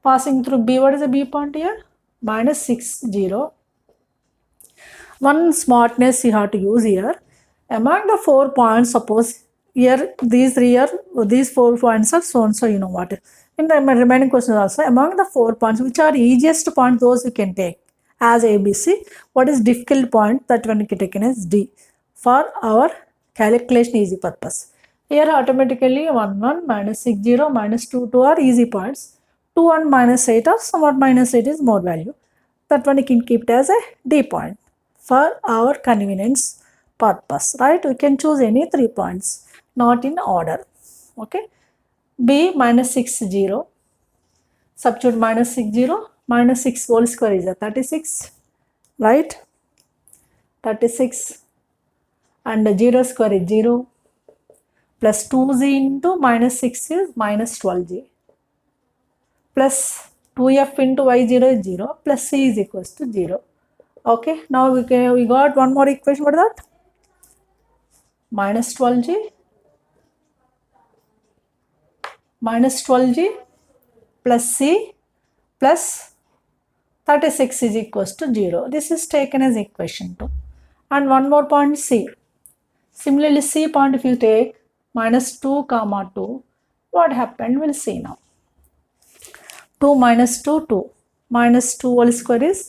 Passing through B, what is the B point here? Minus 6 0. One smartness you have to use here. Among the 4 points, suppose here these 4 points are so and so, you know what. In the remaining questions also, among the 4 points, which are easiest point, those you can take as ABC. What is difficult point? That one you can take as D for our calculation easy purpose. Here automatically 1 1 minus 6 0 minus 2 2 are easy points. 2 1 minus 8 or somewhat minus 8 is more value. That one you can keep it as a D point. For our convenience purpose, right? We can choose any 3 points, not in order. Okay, B minus 6 0, substitute minus 6 0, minus 6 whole square is a 36, right? 36 and 0 square is 0 plus 2z into minus 6 is minus 12z plus 2f into y0 is 0 plus c is equals to 0. Okay, now we got one more equation. What is that? Minus 12g plus c plus 36 is equals to 0. This is taken as equation 2. And one more point, C. Similarly, C point if you take minus 2 comma 2, what happened? We'll see now. 2 minus 2, 2. Minus 2 whole square is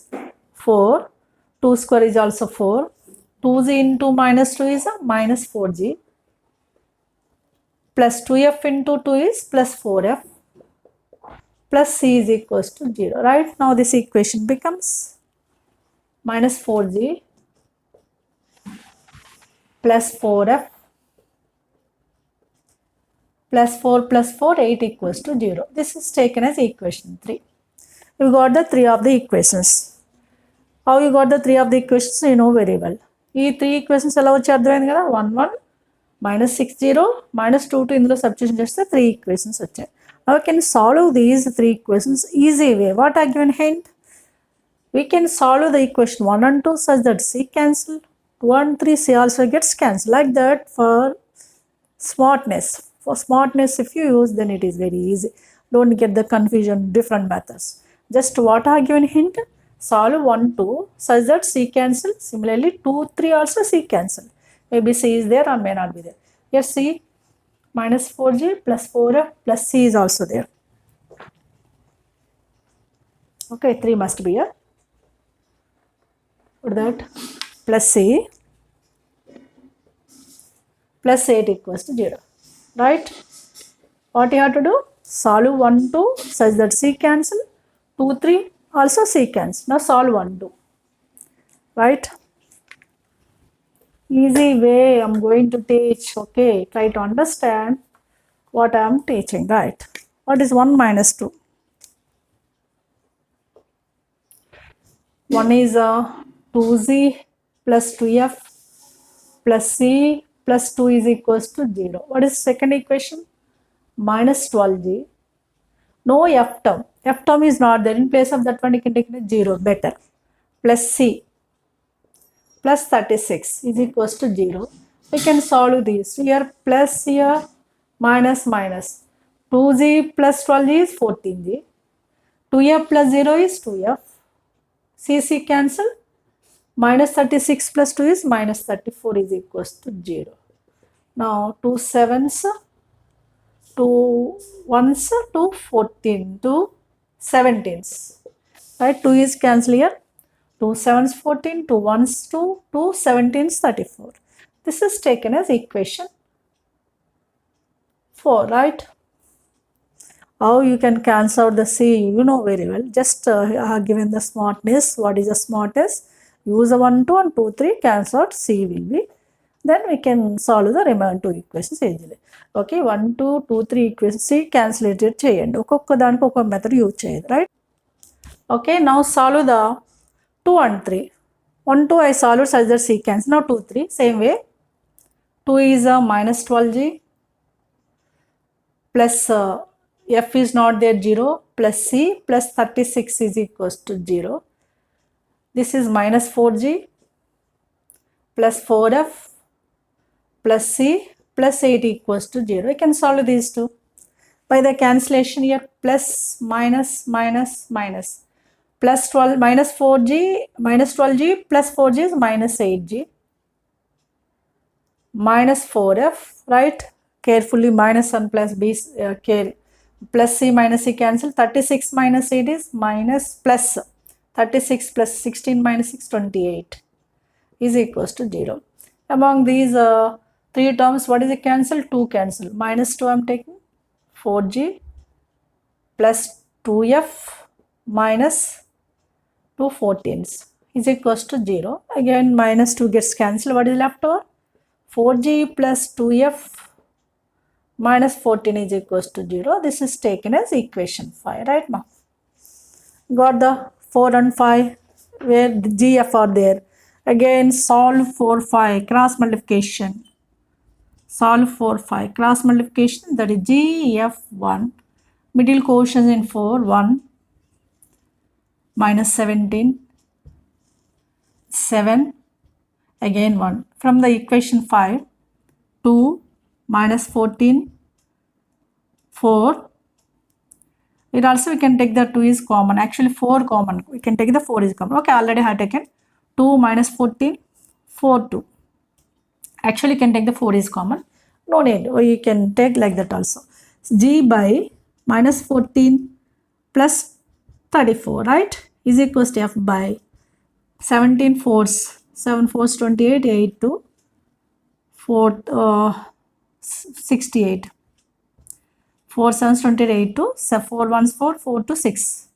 4. 2 square is also 4. 2z into minus 2 is a minus 4g plus 2f into 2 is plus 4f plus c is equals to 0, right? Now this equation becomes minus 4g plus 4f plus 4 8 equals to 0. This is taken as equation 3. You got the 3 of the equations. How you got the 3 of the equations? You know very well. These 3 equations ఎలా వచ్చి అర్థమైంది కదా, 1 1 minus 6 0 minus 2 2 ఇందులో substitution చేస్తే 3 equations వచ్చాయి. Now we can solve these 3 equations easy way. What I given hint? We can solve the equation 1 and 2 such that c cancel, 2 and 3 c also gets cancelled. Like that for smartness. For smartness if you use, then it is very easy. Don't get the confusion, different methods. Just what I given hint? Solve 1 2 such that c cancel. Similarly 2 3 also c cancel. Maybe c is there or may not be there. Here c minus 4g plus 4f plus c is also there. Okay, 3 must be here. Put that plus c plus 8 equals to 0. Right? What you have to do? Solve 1 2 such that c cancel. 2 3 also c cancel. Now solve 1 2. Right? Easy way I'm going to teach. Okay, try to understand what I am teaching. Right? What is 1 minus 2? 1 is 2z plus 2f plus c plus 2 is equals to 0. What is second equation? Minus 12g. No f term. F term is not there. In place of that one, you can take it 0. Better. Plus c plus 36 is equals to 0. We can solve these. Here plus here minus minus. 2z plus 12g is 14g. 2f plus 0 is 2f. C cancel. Minus 36 plus 2 is minus 34 is equals to 0. Now 2 7s, 2 1s, 2 14, 2 17s. Right? 2 is cancel here. 2 7s 14, 2 1s 2, 2 17s 34. This is taken as equation 4, right? How you can cancel out the c, you know very well. Just given the smartness. What is the smartness? Use a 1 2 and 2 3, cancel out c will be. Then we can solve the remaining 2 equations easily. Okay, 1 2 2 3 equations c cancellate cheyandi. Okokka daniki oka method use cheyadu, right? Okay, now solve the 2 and 3. 1 2 I solved such that c cancel. Now 2 3 same way. 2 is minus 12g plus f is not there 0 plus c plus 36 is equals to 0. This is minus 4g plus 4f plus c plus 8 equals to 0. I can solve these two by the cancellation here. Plus minus minus minus. Plus 12 minus 4g minus 12g plus 4g is minus 8g minus 4f, right? Carefully minus and plus b plus c minus c cancel. 36 minus 8 is minus plus 36 plus 16 minus 6 28 is equals to 0. Among these 3 terms, what is the cancel? 2 cancel. Minus 2 I am taking. 4g plus 2f minus 2 14s is equals to 0. Again minus 2 gets cancelled. What is left over? 4g plus 2f minus 14 is equals to 0. This is taken as equation 5, right now? Got the 4 and 5 where the gf are there. Again solve 4 5 cross multiplication. Solve 4 5 cross multiplication, that is gf1. Middle quotient in 4 1 minus 17 7 again 1. From the equation 5 2 minus 14 4. It also we can take the 2 is common. Actually 4 common. We can take the 4 is common. Okay, already I have taken 2 minus 14 4 2. Actually you can take the 4 is common. No need. Or you can take like that also. G by minus 14 plus 34, right? Is equals to f by 17 4s 7 4s 28 8 to 4 68. 4 7s 28 to 4 1s 4, 4 to 6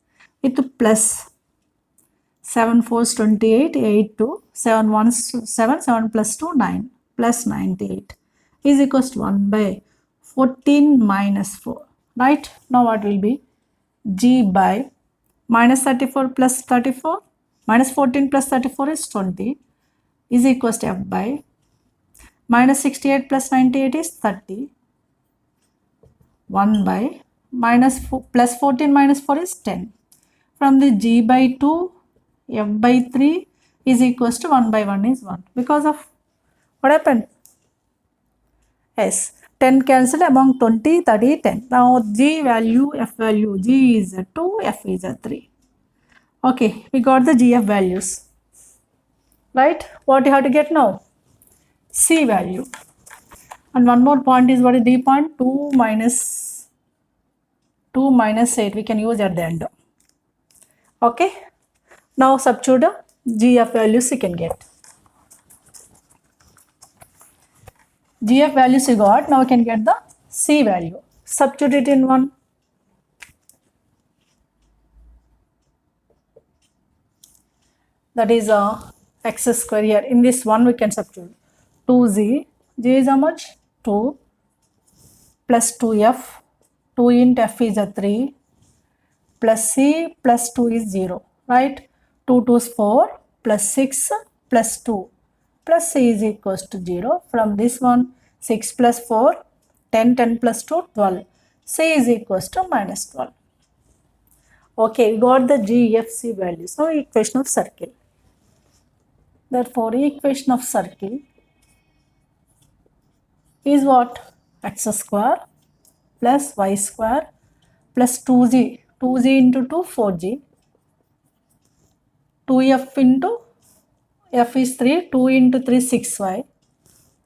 with plus 7 4s 28, 8 to 7 1s 7, 7 plus 2 9 plus 98 is equals to 1 by 14 minus 4, right? Now what will be G by minus 34 plus 34 minus 14 plus 34 is 20 is equals to F by minus 68 plus 98 is 30, 1 by minus 4, plus 14 minus 4 is 10. From the G by 2, F by 3 is equals to 1 by 1 is 1. Because of what happened? Yes, 10 cancelled among 20, 30, 10. Now G value, F value, G is a 2, F is a 3. Okay, we got the GF values. Right? What you have to get now? C value. And one more point is what is D point? 2 minus 8 we can use at the end. Okay. Now substitute GF values you can get. GF values you got. Now we can get the C value. Substitute it in one. That is x square here. In this one we can substitute 2z. G is how much? 2 plus 2f. 2 into f is a 3 plus c plus 2 is 0. Right? 2 2 is 4 plus 6 plus 2 plus c is equals to 0. From this one 6 plus 4 10, 10 plus 2 12. C is equals to minus 12. Okay, we got the G, F, C values. Now equation of circle. Therefore equation of circle is what? X square plus y square plus 2z. 2z into 2 4g. 2f into f is 3. 2 into 3 6y.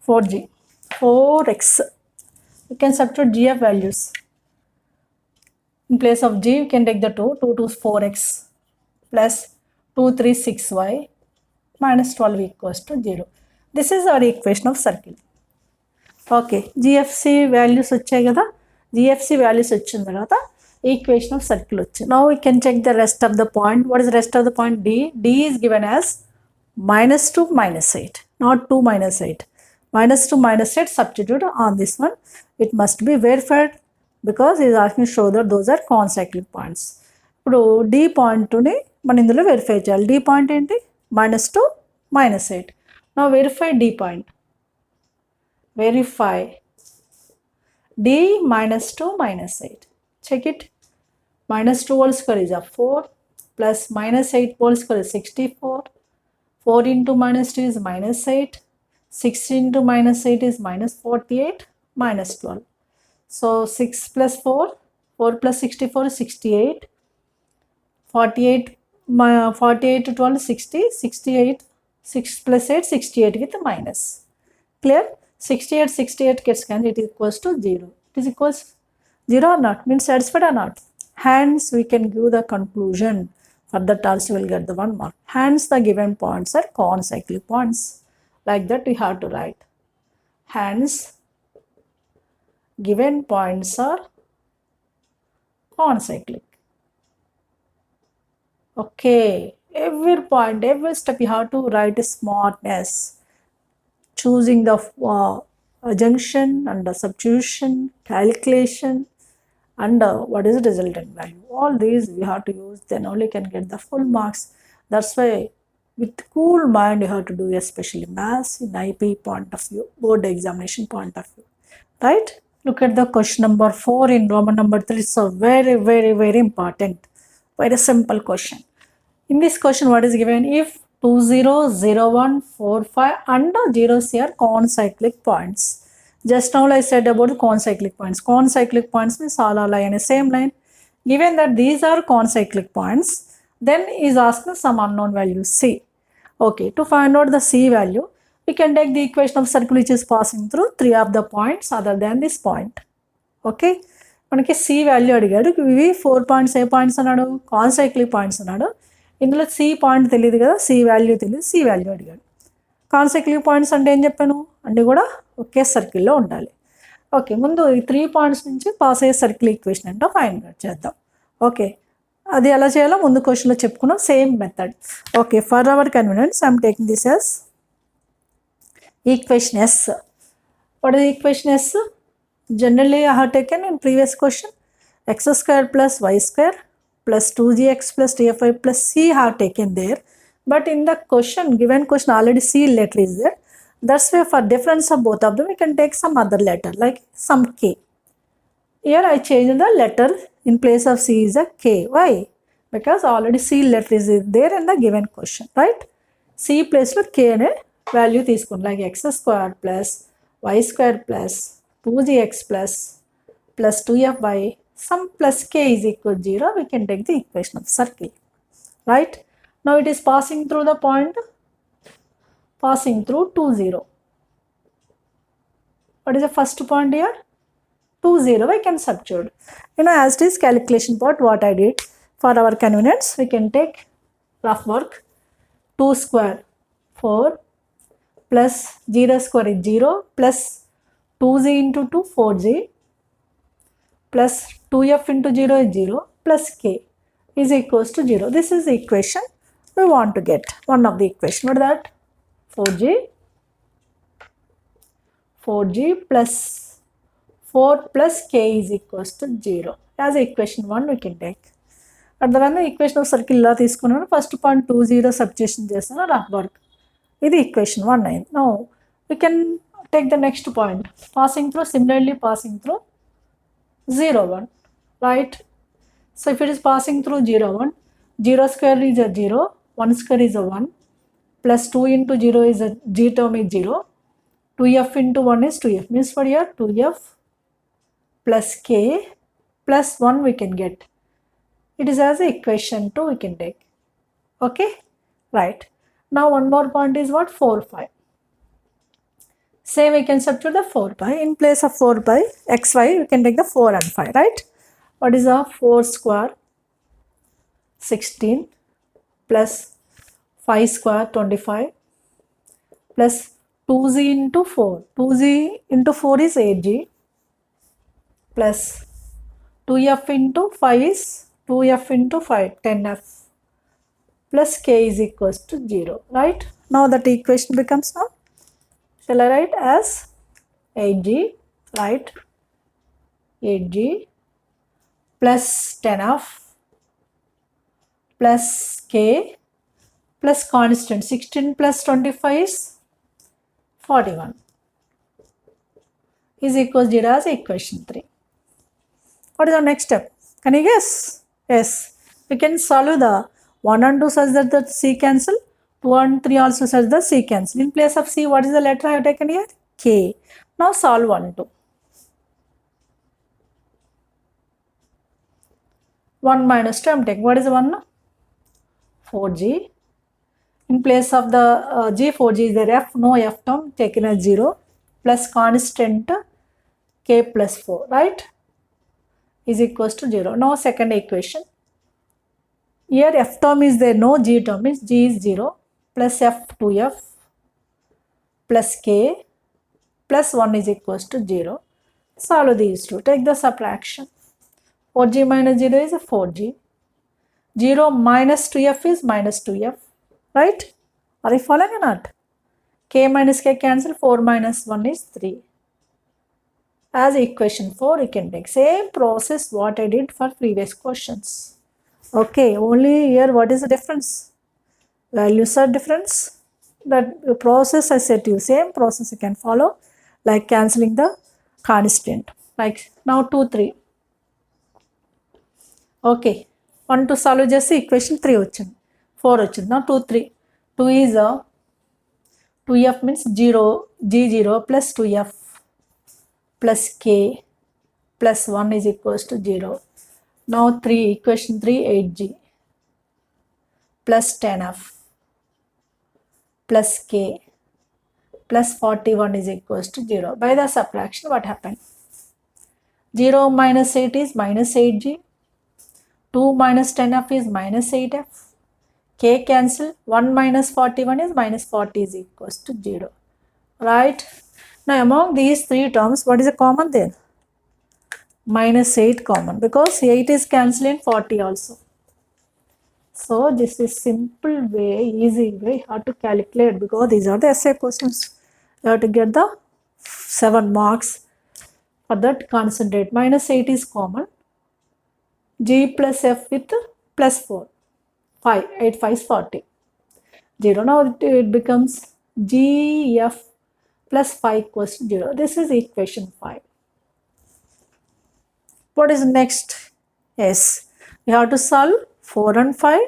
4g. 4x. You can substitute GF values. In place of g, you can take the 2. 2 2 is 4x plus 2 3 6y minus 12 equals to 0. This is our equation of circle. Okay, GFC values వచ్చాయి కదా, GFC values వచ్చిన తర్వాత equation of circle వచ్చింది. Now we can check the rest of the point. What is the rest of the point? D. D is given as minus 2 minus 8, not 2 minus 8. Minus 2 minus 8 substitute on this one. It must be verified because he is asking to show that those are consecutive points. ఇప్పుడు D పాయింట్ని మనం ఇందులో verify చేయాలి. D point ఏంటి? minus 2 minus 8. Now verify D point. Verify D minus 2 minus 8. Check it. Minus 2 whole square is a 4 plus minus 8 whole square is 64. 4 into minus 2 is minus 8. 6 into minus 8 is minus 48 minus 12. So 6 plus 4, 4 plus 64 is 68. 48 to 12 60, 68, 6 plus 8 68 with minus. Clear? 68 gets cancelled, it equals to 0. It is equals 0 or not, means satisfied or not. Hence we can give the conclusion. For that also we will get the 1 mark. Hence the given points are consecutive points. Like that we have to write. Hence given points are consecutive. Okay, every point, every step you have to write a smartness. Choosing the junction and the substitution, calculation, and what is the resultant value. All these we have to use, then only can get the full marks. That's why with cool mind you have to do, especially maths in IP point of view, board examination point of view. Right? Look at the question number 4 in Roman number 3. So very, very, very important. Very simple question. In this question, what is given? If 2 0 0 1 4 5 and 0 are consecutive points. Just now I said about consecutive points. Consecutive points means all lie in the same line. Given that these are consecutive points, then is asking some unknown value C. Okay, to find out the C value, we can take the equation of circle which is passing through 3 of the points other than this point. Okay, మనకి C value అడిగాడు. ఇవి 4 points ఏ points అన్నాడు? Concyclic points అన్నాడు. ఇందులో C point తెలియదు కదా, C value తెలియదు, C value అడిగాడు. కాన్సైక్లిక్ పాయింట్స్ అంటే ఏం చెప్పాను? అన్నీ కూడా ఒకే సర్కిల్లో ఉండాలి. ఓకే, ముందు ఈ 3 పాయింట్స్ నుంచి పాస్ అయ్యే సర్కిల్ ఈక్వేషన్ ఏంటో ఫైండ్ అవుట్ చేద్దాం. ఓకే, అది ఎలా చేయాలో ముందు క్వశ్చన్లో చెప్పుకున్నాం, same method. Okay, for hour convenience I'm taking this as equation S. What is equation S? Generally I have taken in previous question x square plus y square plus 2gx plus tfy plus c have taken there, but in the question, given question, already c letter is there. That's why for difference of both of them we can take some other letter like some k. Here I change the letter, in place of c is a k. Why? Because already c letter is there in the given question, right? C place lo k ane value తీసుకుని like x square plus y square plus 2gx plus 2fy some plus k is equal to 0, we can take the equation of circle, right? Now it is passing through the point, passing through 2 0. What is the first point here? 2 0. I can substitute, as it is calculation part, what I did for our convenience, we can take rough work. 2 square 4 plus 0 square is 0 plus 2z into 2 4z plus 2f into 0 is 0 plus k is equals to 0. This is the equation we want to get, one of the equation. What is that? 4g plus 4 plus k is equals to 0 as equation 1 we can take. At the one equation of circle la తీసుకున్నాను, first point 2 0 substitution చేస్తాను, rough work. This is equation 1 9. Now we can take the next point, passing through, similarly passing through 0 1, right? So if it is passing through 0 1, 0 square is a 0, 1 square is a 1, plus 2 into 0 is a g term is 0, 2f into 1 is 2f, means for here 2f plus k plus 1 we can get. It is as a equation 2 we can take. Okay, right. Now one more point is what? 4 pi. Same we can substitute the 4 pi. In place of 4 pi xy we can take the 4 and 5, right? What is a 4 square 16 plus 5 square 25 plus 2z into 4. 2z into 4 is 8g plus 2f into 5 is 2f into 5 10f plus k is equals to 0, right? Now that equation becomes now, shall I write as 8g, right? 8g plus 10f plus k plus constant 16 plus 25 is 41 is equals to 0 as equation 3. What is our next step? Can you guess? Yes, we can solve the 1 and 2 such that the c cancel, 2 and 3 also such that c cancel. In place of c, what is the letter I have taken here? K. Now solve 1 2. 1 minus 2 I am taking. What is 1? 4g. In place of the g, 4g is there, f, no f term taken as 0 plus constant k plus 4, right? Is equals to 0. Now second equation. Here f term is there, no g term, is g is 0 plus f 2f plus k plus 1 is equals to 0. Solve these two. Take the subtraction. 4g minus 0 is a 4g. 0 minus 2f is minus 2f, right? Are you following or not? K minus k cancel, 4 minus 1 is 3. As equation 4 you can take. Same process what I did for previous questions. Okay, only here what is the difference? Values are difference. That process I said to you, same process you can follow, like cancelling the constant. Like now 2 3. Okay, 1 to solve just equation 3 వచ్చింది, 4 వచ్చింది. Now 2 3. 2 is a 2f means 0, g0 plus 2f plus k plus 1 is equals to 0. Now 3, equation 3, 8g plus 10f plus k plus 41 is equals to 0. By the subtraction, what happened? 0 minus 8 is minus 8g, 2 minus 10f is minus 8f, k cancel, 1 minus 41 is minus 40 is equals to 0, right? Now among these three terms, what is a common there? Minus 8 common, because 8 is cancelled in 40 also. So this is simple way, easy way how to calculate, because these are the essay questions. You have to get the 7 marks for that. Concentrate. Minus 8 is common. G plus F with plus 4. 5. 8 5 is 40. 0. Now it becomes GF plus 5 equals to 0. This is equation 5. What is next? Yes, we have to solve 4 and 5.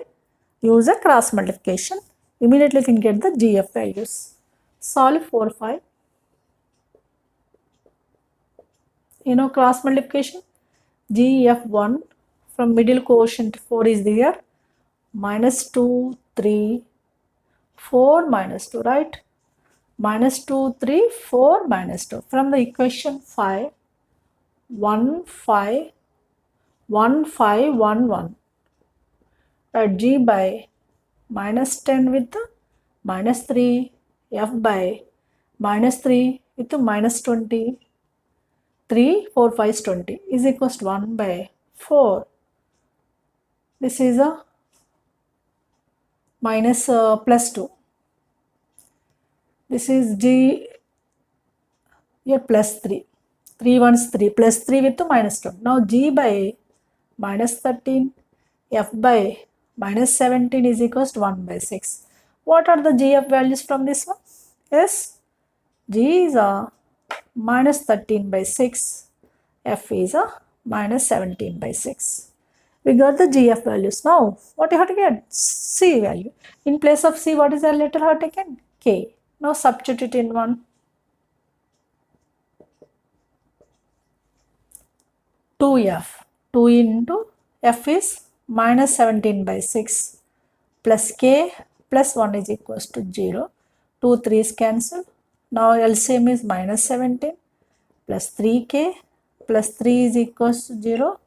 Use a cross multiplication. Immediately you can get the GF values. Solve 4, 5. You know cross multiplication. GF1 from middle quotient 4 is there. Minus 2, 3, 4, minus 2, right? Minus 2, 3, 4, minus 2. From the equation 5, 1, 5, 1, 5, 1, 1. At G by minus 10 with minus 3, F by minus 3 with minus 20, 3, 4, 5 is 20 is equals to 1 by 4. This is a minus plus 2. This is G here plus 3. 3 ones 3 plus 3 with minus 2. Now G by minus 13, F by minus 17 is equals to 1 by 6. What are the GF values from this one? Yes, G is a minus 13 by 6. F is a minus 17 by 6. We got the GF values. Now, what you have to get? C value. In place of C, what is the letter have taken? K. Now, substitute in one. 2F. 2 into F is minus 17 by 6 plus K plus 1 is equals to 0. 2, 3 is cancelled. Now, LCM is minus 17 plus 3K plus 3 is equals to 0.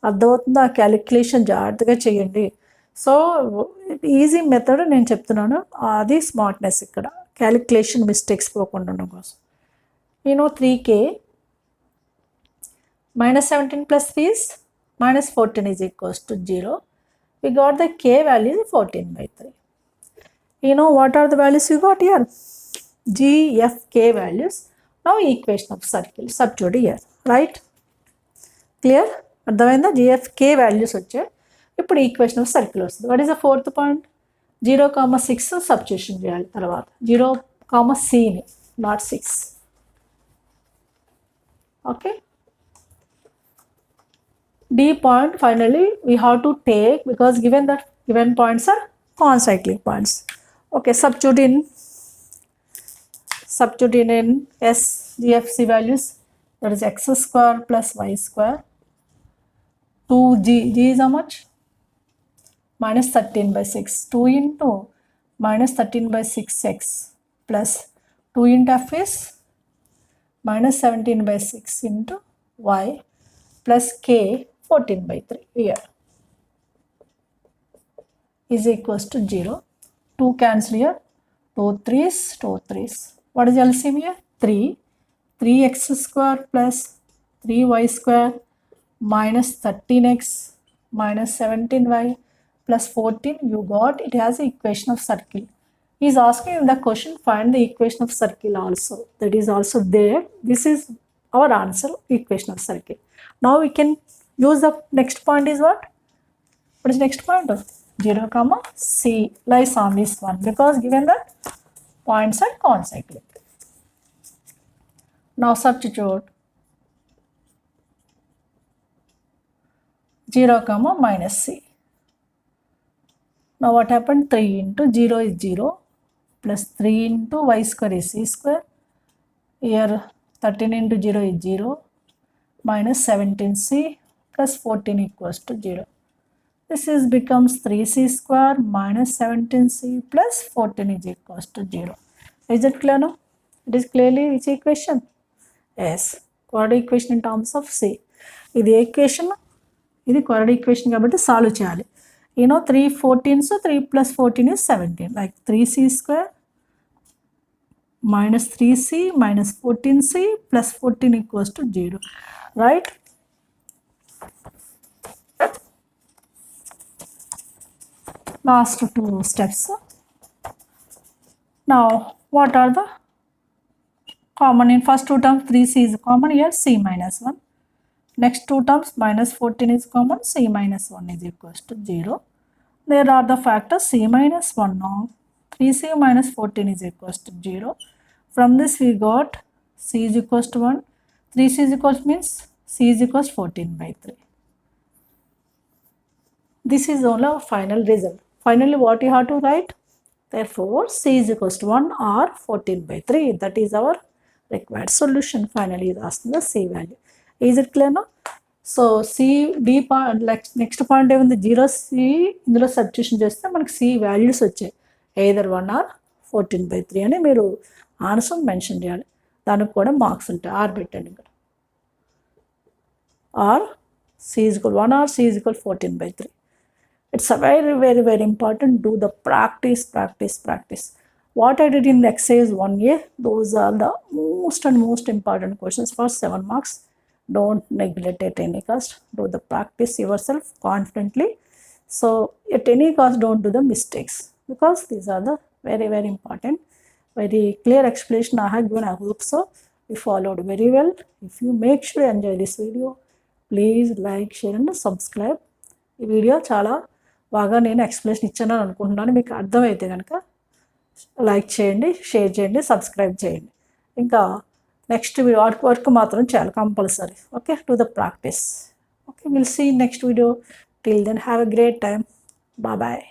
అర్థమవుతుందా? Calculation జాగ్రత్తగా చేయండి. So easy method నేను చెప్తున్నాను, అది smartness ఇక్కడ. Calculation mistakes పోకుండా ఉండడం కోసం. నేను 3K minus 17 plus 3 is minus 14 is equals to 0. We got the K value is 14 by 3. You know what are the values you got here? G, F, K values. Now equation of circle. Substitute here. Right? Clear? అర్థమైందా? GF, K values వచ్చాయి. ఇప్పుడు equation of circle వస్తుంది. What is the fourth point? 0,6 substitution చేయాలి. తర్వాత 0,Cని, not 6. Okay. D point finally we have to take, because given that given points are concyclic points. Okay, substitute in S GFC values. That is x square plus y square. 2G, G is how much? Minus 13 by 6. 2 into minus 13 by 6x plus 2 into F is minus 17 by 6 into y plus K 14 by 3 here is equals to 0. 2 cancel here. 2 3s, 2 3s. What is LCM here? 3. 3x square plus 3y square minus 13x minus 17y plus 14. You got it has the equation of circle. He is asking in the question, find the equation of circle also. That is also there. This is our answer, equation of circle. Now we can use the next point is what? What is next point? 0, C lies on this one, because given the points are concyclic. Now substitute 0, minus C. Now what happened? 3 into 0 is 0 plus 3 into y square is C square. Here 13 into 0 is 0 minus 17C plus 14 equals to 0. This is becomes 3C square minus 17C plus 14 is equals to 0. Is it clear now? It is clearly which equation? Yes, quadratic equation in terms of C. This equation, this quadratic equation kabatti solve cheyali. You know 3 14, so 3 plus 14 is 17. Like 3C square minus 3c minus 14c plus 14 equals to 0, right? Last two steps. Now what are the common? In first two terms 3c is common, here c minus 1. Next two terms minus 14 is common, c minus 1 is equals to 0. There are the factors c minus 1 of 3c minus 14 is equals to 0. From this we got c is equals to 1, 3c is equals means c is equals 14 by 3. This is only our final result. Finally what you have to write? Therefore c is equals to 1 or 14 by 3. That is our required solution. Finally is asking the c value. Is it clear now? So C D point next point ఏముంది, 0c ఇందులో substitution చేస్తే మనకి C values వచ్చాయి, either 1 or 14/3 అని మీరు answer mention చేయాలి. దానికి కూడా మార్క్స్ ఉంటాయి, ఆర్ పెట్టండి ఇక్కడ. Or C is equal 1 or c is equal 14/3. It's a very, very, very important. Do the practice. What I did in the exercise 1A, those are the most and most important questions for 7 marks. Don't neglect at any cost. Do the practice yourself confidently. So at any cost, don't do the mistakes, because these are the very, very important. Very clear explanation I have given. I hope so you followed very well. If you make sure you enjoy this video, please like, share and subscribe. ఈ video చాలా బాగా నేను explanation ఇచ్చాను అనుకుంటున్నాను. మీకు అర్థమైతే కనుక like చేయండి, షేర్ చేయండి, సబ్స్క్రైబ్ చేయండి. ఇంకా నెక్స్ట్ వర్క్ మాత్రం చేయాలి compulsory. Okay, to the practice. Okay, will see next video. Till then have a great time. Bye.